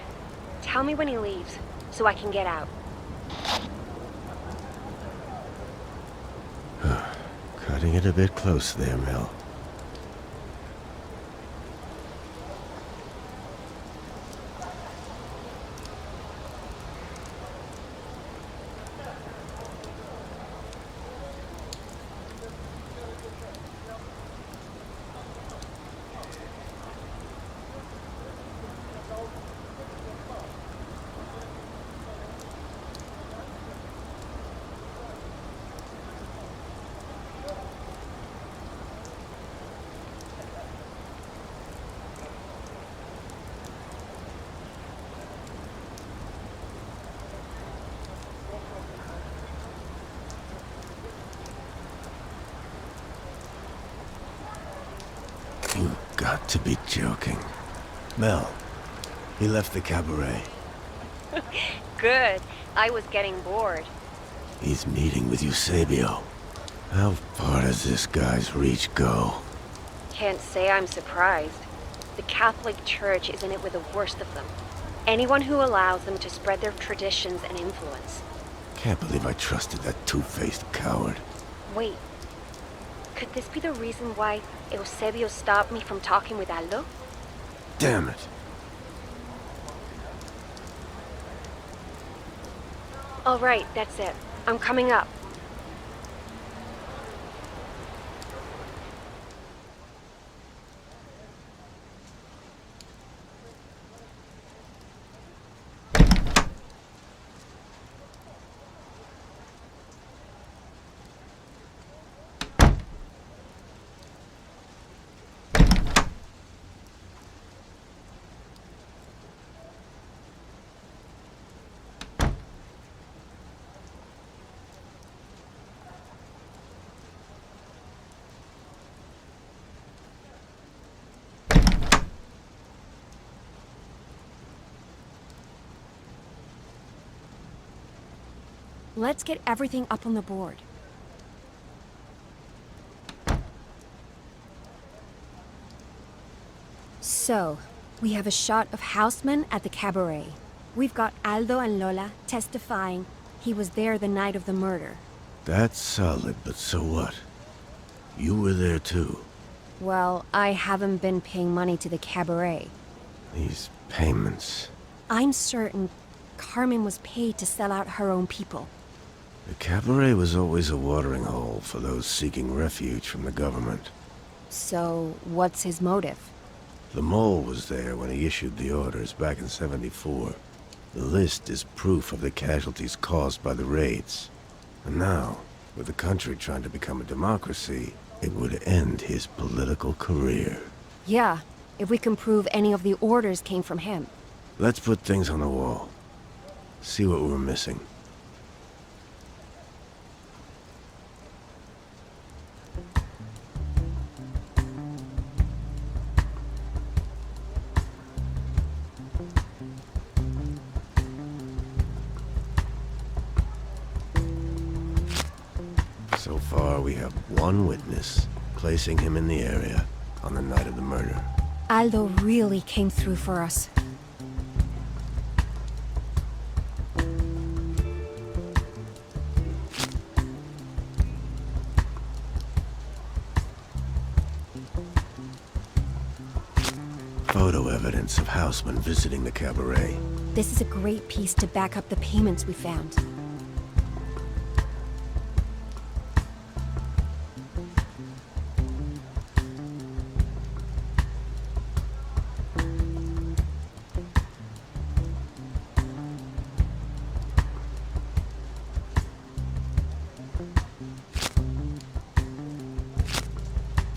tell me when he leaves, so I can get out. Cutting it a bit close there, Mel. You've got to be joking. Mel, he left the Cabaret. Good. I was getting bored. He's meeting with Eusebio. How far does this guy's reach go? Can't say I'm surprised. the Catholic Church is in it with the worst of them. Anyone who allows them to spread their traditions and influence. Can't believe I trusted that two-faced coward. Wait. Could this be the reason why Eusebio stopped me from talking with Aldo? Damn it. All right, that's it. I'm coming up. Let's get everything up on the board. So, we have a shot of Houseman at the Cabaret. We've got Aldo and Lola testifying he was there the night of the murder. That's solid, but so what? You were there too. Well, I haven't been paying money to the Cabaret. These payments. I'm certain Carmen was paid to sell out her own people. The Cabaret was always a watering hole for those seeking refuge from the government. So, what's his motive? The mole was there when he issued the orders back in '74. The list is proof of the casualties caused by the raids. And now, with the country trying to become a democracy, it would end his political career. Yeah, if we can prove any of the orders came from him. Let's put things on the wall. See what we're missing. So far, we have one witness, placing him in the area on the night of the murder. Aldo really came through for us. Photo evidence of Houseman visiting the Cabaret. This is a great piece to back up the payments we found.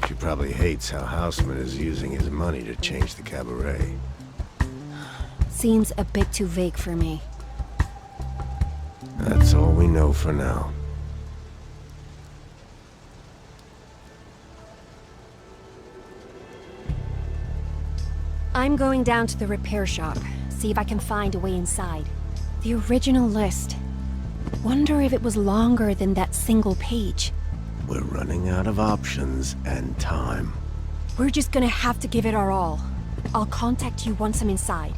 She probably hates how Houseman is using his money to change the Cabaret. Seems a bit too vague for me. That's all we know for now. I'm going down to the repair shop, see if I can find a way inside. The original list. Wonder if it was longer than that single page. We're running out of options and time. We're just gonna have to give it our all. I'll contact you once I'm inside.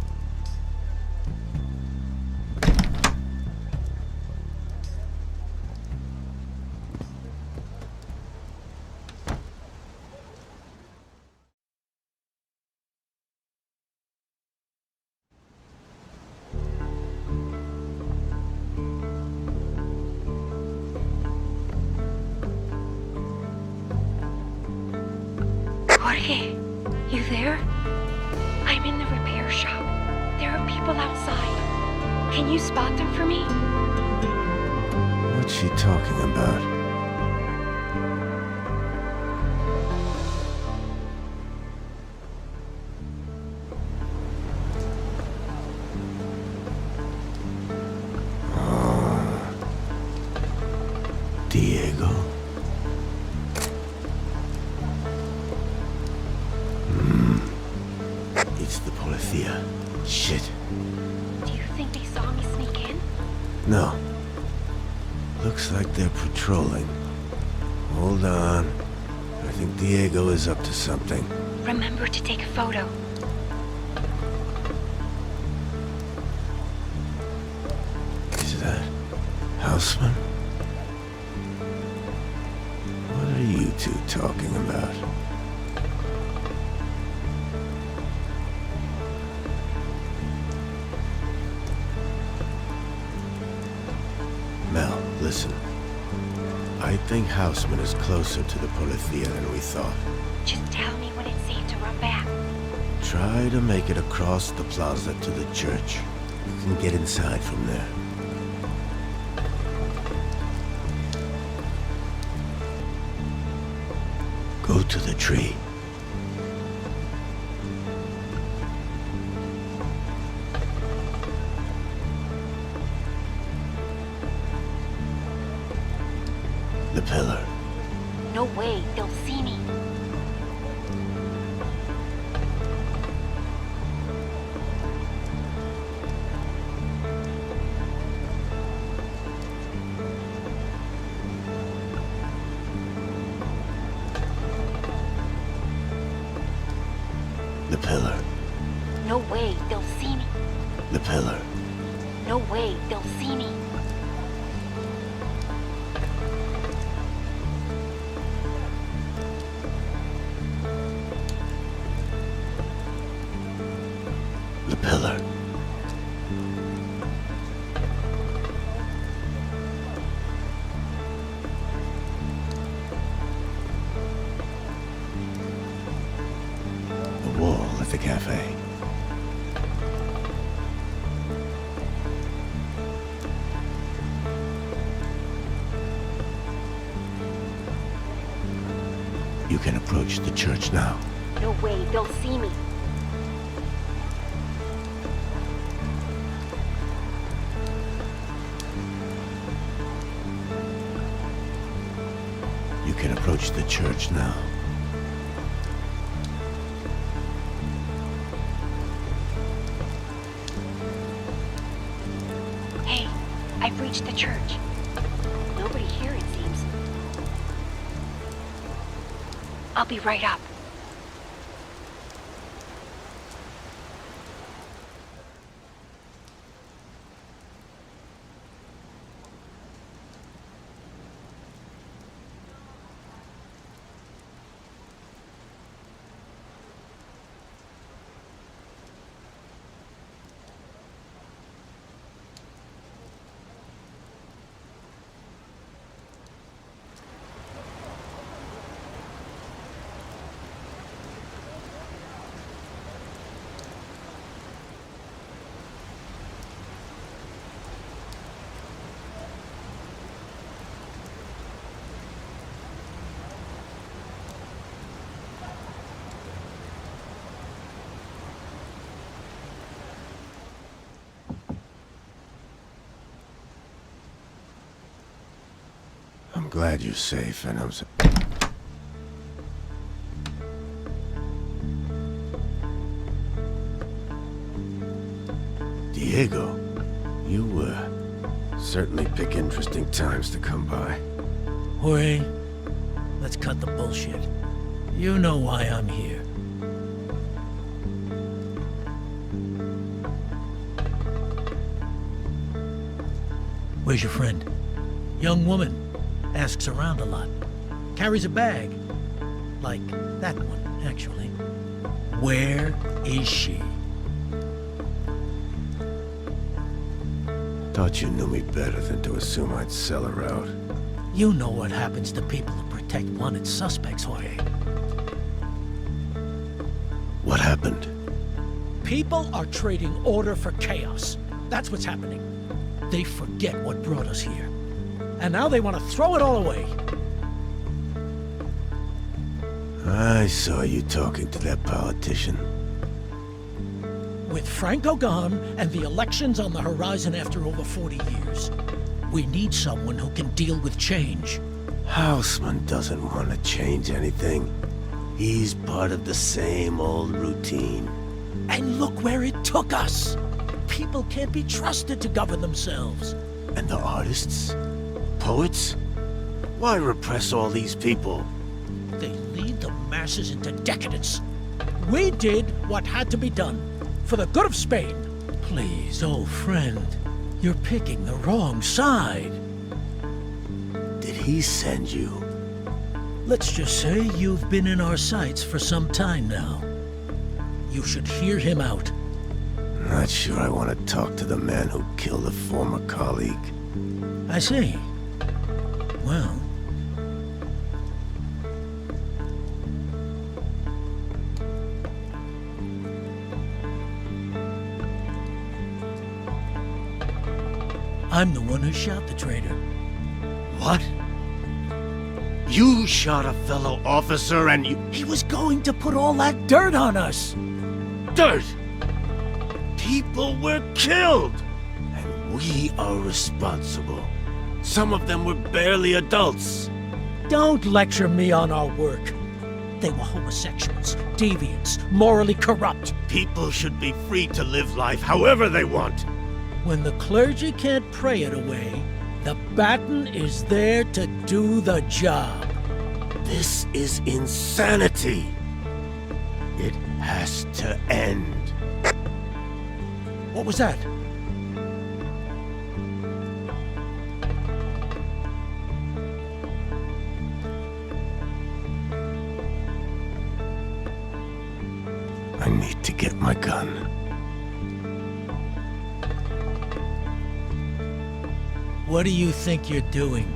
Jorge, you there? I'm in the repair shop. There are people outside. Can you spot them for me? What's she talking about? Oh. Diego. It's the policia. Shit. Do you think they saw me sneak in? No. Looks like they're patrolling. Hold on. I think Diego is up to something. Remember to take a photo. Houseman? What are you two talking about? Mel, listen. I think Houseman is closer to the Policia than we thought. Just tell me when it's safe to run back. Try to make it across the plaza to the church. You can get inside from there. Go to the tree. The pillar. No way, they'll see me. The pillar. No way, they'll see me. The pillar. No way, they'll see me. The pillar. The wall at the cafe. You can approach the church now. No way, they'll see me. You can approach the church now. Hey, I've reached the church. Nobody here, it seems. I'll be right up. I'm glad you're safe, and I'm so... Diego, you, certainly pick interesting times to come by. Jorge, let's cut the bullshit. You know why I'm here. Where's your friend? Young woman. Asks around a lot. Carries a bag. Like that one, actually. Where is she? Thought you knew me better than to assume I'd sell her out. You know what happens to people who protect wanted suspects, Jorge. What happened? People are trading order for chaos. That's what's happening. They forget what brought us here. And now they want to throw it all away. I saw you talking to that politician. With Franco gone and the elections on the horizon after over 40 years, we need someone who can deal with change. Houseman doesn't want to change anything. He's part of the same old routine. And look where it took us. People can't be trusted to govern themselves. And the artists? Poets? Why repress all these people? They lead the masses into decadence. We did what had to be done, for the good of Spain. Please, old friend, you're picking the wrong side. he send you? Let's just say you've been in our sights for some time now. You should hear him out. Not sure I want to talk to the man who killed a former colleague. I see. Well... I'm the one who shot the traitor. What? You shot a fellow officer and you... He was going to put all that dirt on us! Dirt! People were killed! And we are responsible. Some of them were barely adults. Don't lecture me on our work. They were homosexuals, deviants, morally corrupt. People should be free to live life however they want. When the clergy can't pray it away, the baton is there to do the job. This is insanity. It has to end. What was that? I need to get my gun. What do you think you're doing?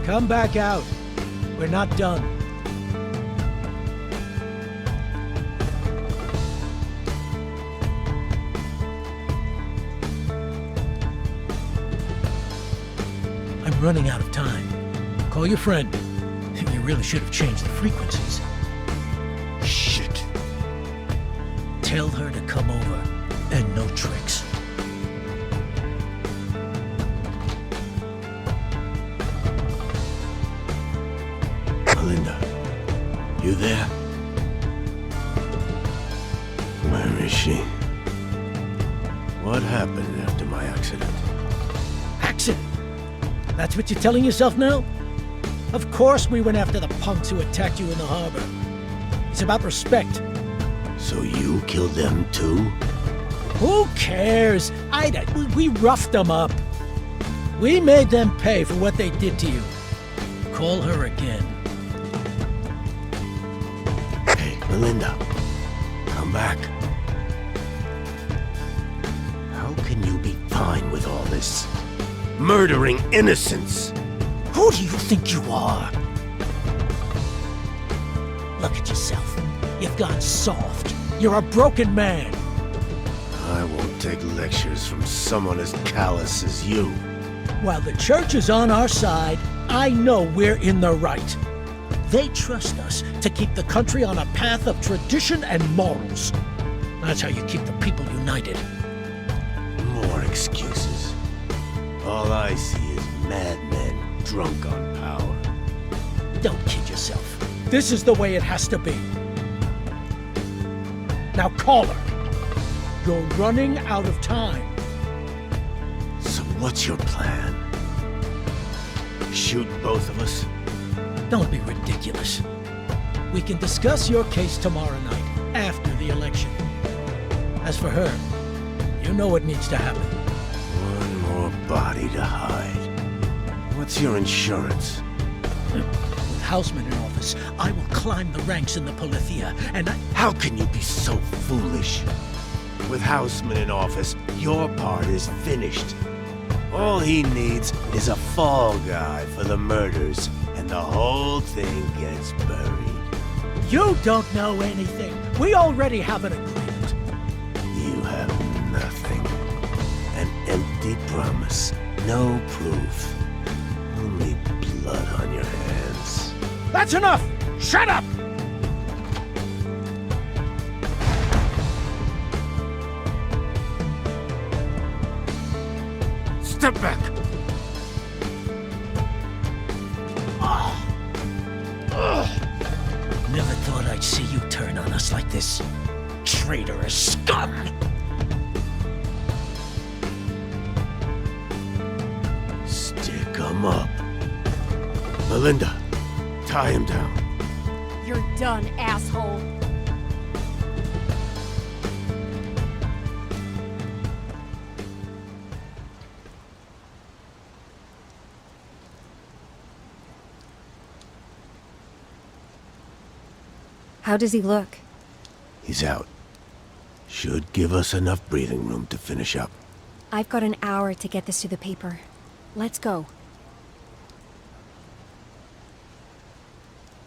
Come back out. We're not done. I'm running out of time. Call your friend. You really should have changed the frequencies. Shit. Tell her to come over, and no tricks. Melinda, you there? Where is she? What happened after my accident? Accident? That's what you're telling yourself now? Of course we went after the punks who attacked you in the harbor. It's about respect. So you killed them too? Who cares? We roughed them up. We made them pay for what they did to you. Call her again. Hey, Melinda. Come back. How can you be fine with all this? Murdering innocents! Who do you think you are? Look at yourself. You've gone soft. You're a broken man. I won't take lectures from someone as callous as you. While the church is on our side, I know we're in the right. They trust us to keep the country on a path of tradition and morals. That's how you keep the people united. More excuses. All I see is madmen drunk on power. Don't kid yourself. This is the way it has to be. Now call her. You're running out of time. So what's your plan? Shoot both of us? Don't be ridiculous. We can discuss your case tomorrow night, after the election. As for her, you know what needs to happen. One more body to hide. What's your insurance? With Houseman in office, I will climb the ranks in the Policia, and How can you be so foolish? With Houseman in office, your part is finished. All he needs is a fall guy for the murders, and the whole thing gets buried. You don't know anything. We already have an agreement. You have nothing. An empty promise. No proof. Only blood on your hands. That's enough! Shut up! Step back! Never thought I'd see you turn on us like this. Traitorous scum! Stick 'em up. Melinda, tie him down. You're done, asshole. How does he look? He's out. Should give us enough breathing room to finish up. I've got an hour to get this to the paper. Let's go.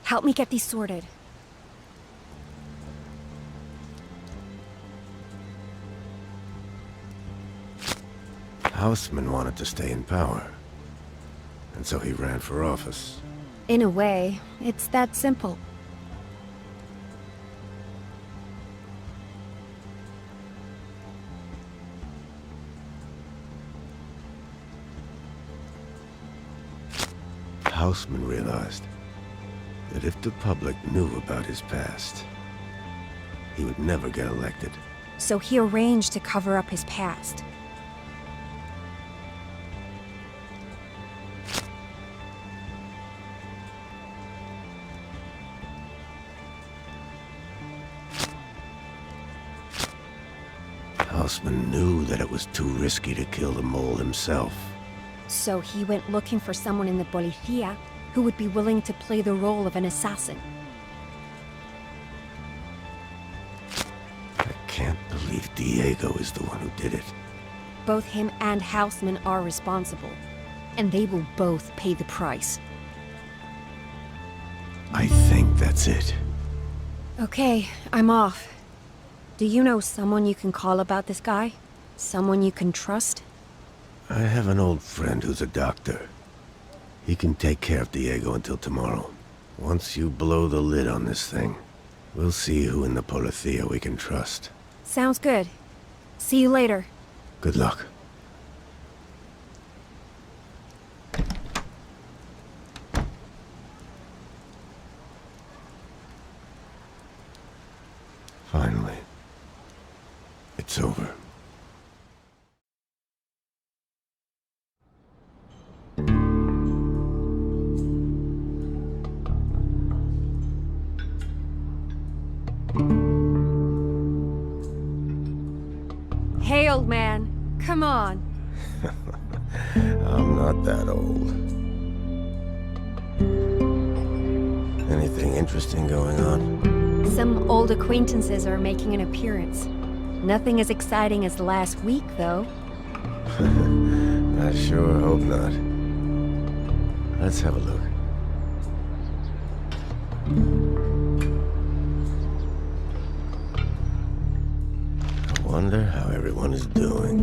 Help me get these sorted. Houseman wanted to stay in power. And so he ran for office. In a way, it's that simple. Houseman realized that if the public knew about his past, he would never get elected. So he arranged to cover up his past. Houseman knew that it was too risky to kill the mole himself. So he went looking for someone in the policía who would be willing to play the role of an assassin. I can't believe Diego is the one who did it. Both him and Houseman are responsible, and they will both pay the price. I think that's it. Okay, I'm off. Do you know someone you can call about this guy? Someone you can trust? I have an old friend who's a doctor. He can take care of Diego until tomorrow. Once you blow the lid on this thing, we'll see who in the policía we can trust. Sounds good. See you later. Good luck. Finally, it's over. Hey, old man. Come on. I'm not that old. Anything interesting going on? Some old acquaintances are making an appearance. Nothing as exciting as last week, though. I sure hope not. Let's have a look. I wonder how everyone is doing.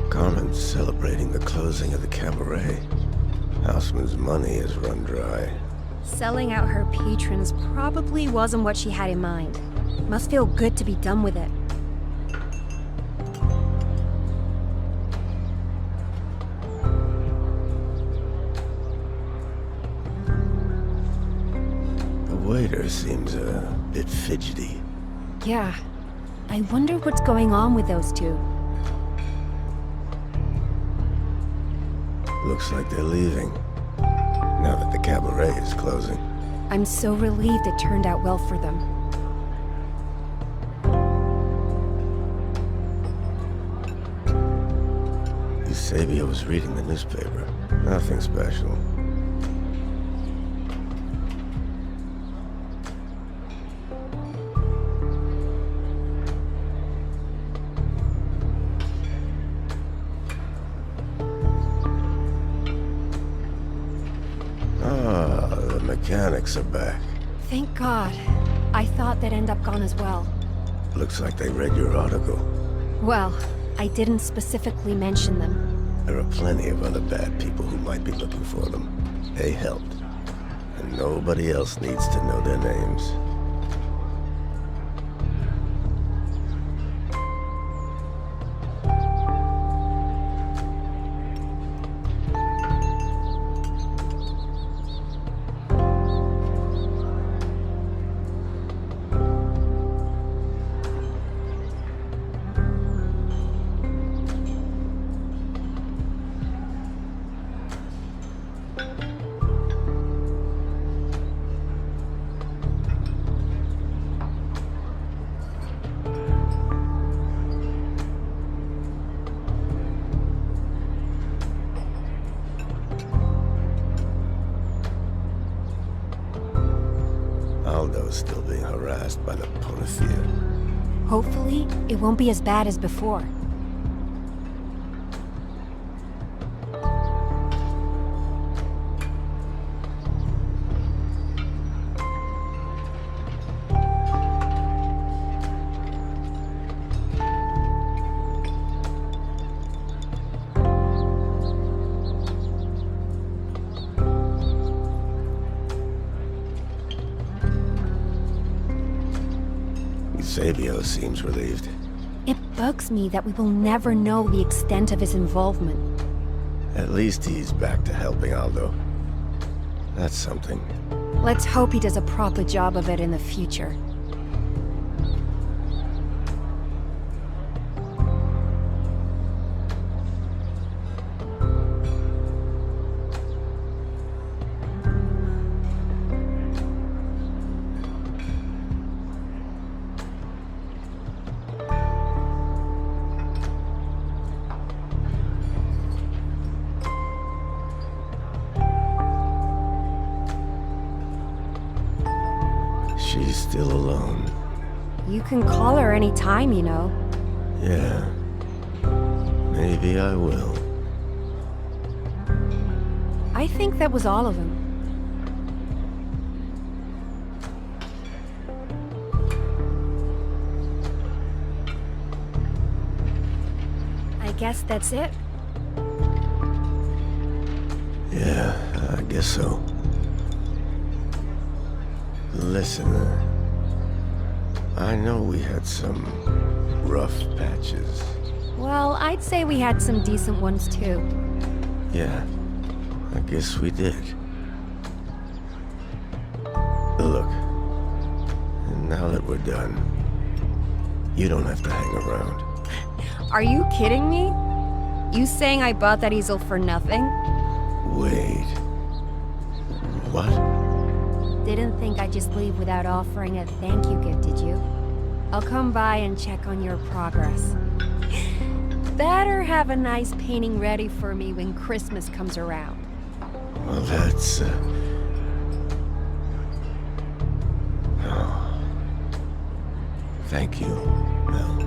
Carmen's celebrating the closing of the Cabaret. Houseman's money has run dry. Selling out her patrons probably wasn't what she had in mind. Must feel good to be done with it. The waiter seems a bit fidgety. Yeah. I wonder what's going on with those two. Looks like they're leaving, now that the Cabaret is closing. I'm so relieved it turned out well for them. Eusebio was reading the newspaper. Nothing special. The mechanics are back. Thank God. I thought they'd end up gone as well. Looks like they read your article. Well, I didn't specifically mention them. There are plenty of other bad people who might be looking for them. They helped. And nobody else needs to know their names. Santo's still being harassed by the policia. Hopefully, it won't be as bad as before. Sabio seems relieved. It bugs me that we will never know the extent of his involvement. At least he's back to helping Aldo. That's something. Let's hope he does a proper job of it in the future. She's still alone. You can call her any time, you know. Yeah. Maybe I will. I think that was all of them. I guess that's it. Yeah, I guess so. Listen, I know we had some rough patches. Well, I'd say we had some decent ones too. Yeah, I guess we did. Look, now that we're done, you don't have to hang around. Are you kidding me? You saying I bought that easel for nothing? Wait. What? Didn't think I'd just leave without offering a thank you gift, did you? I'll come by and check on your progress. Better have a nice painting ready for me when Christmas comes around. Well, that's, Oh. Thank you, Mel.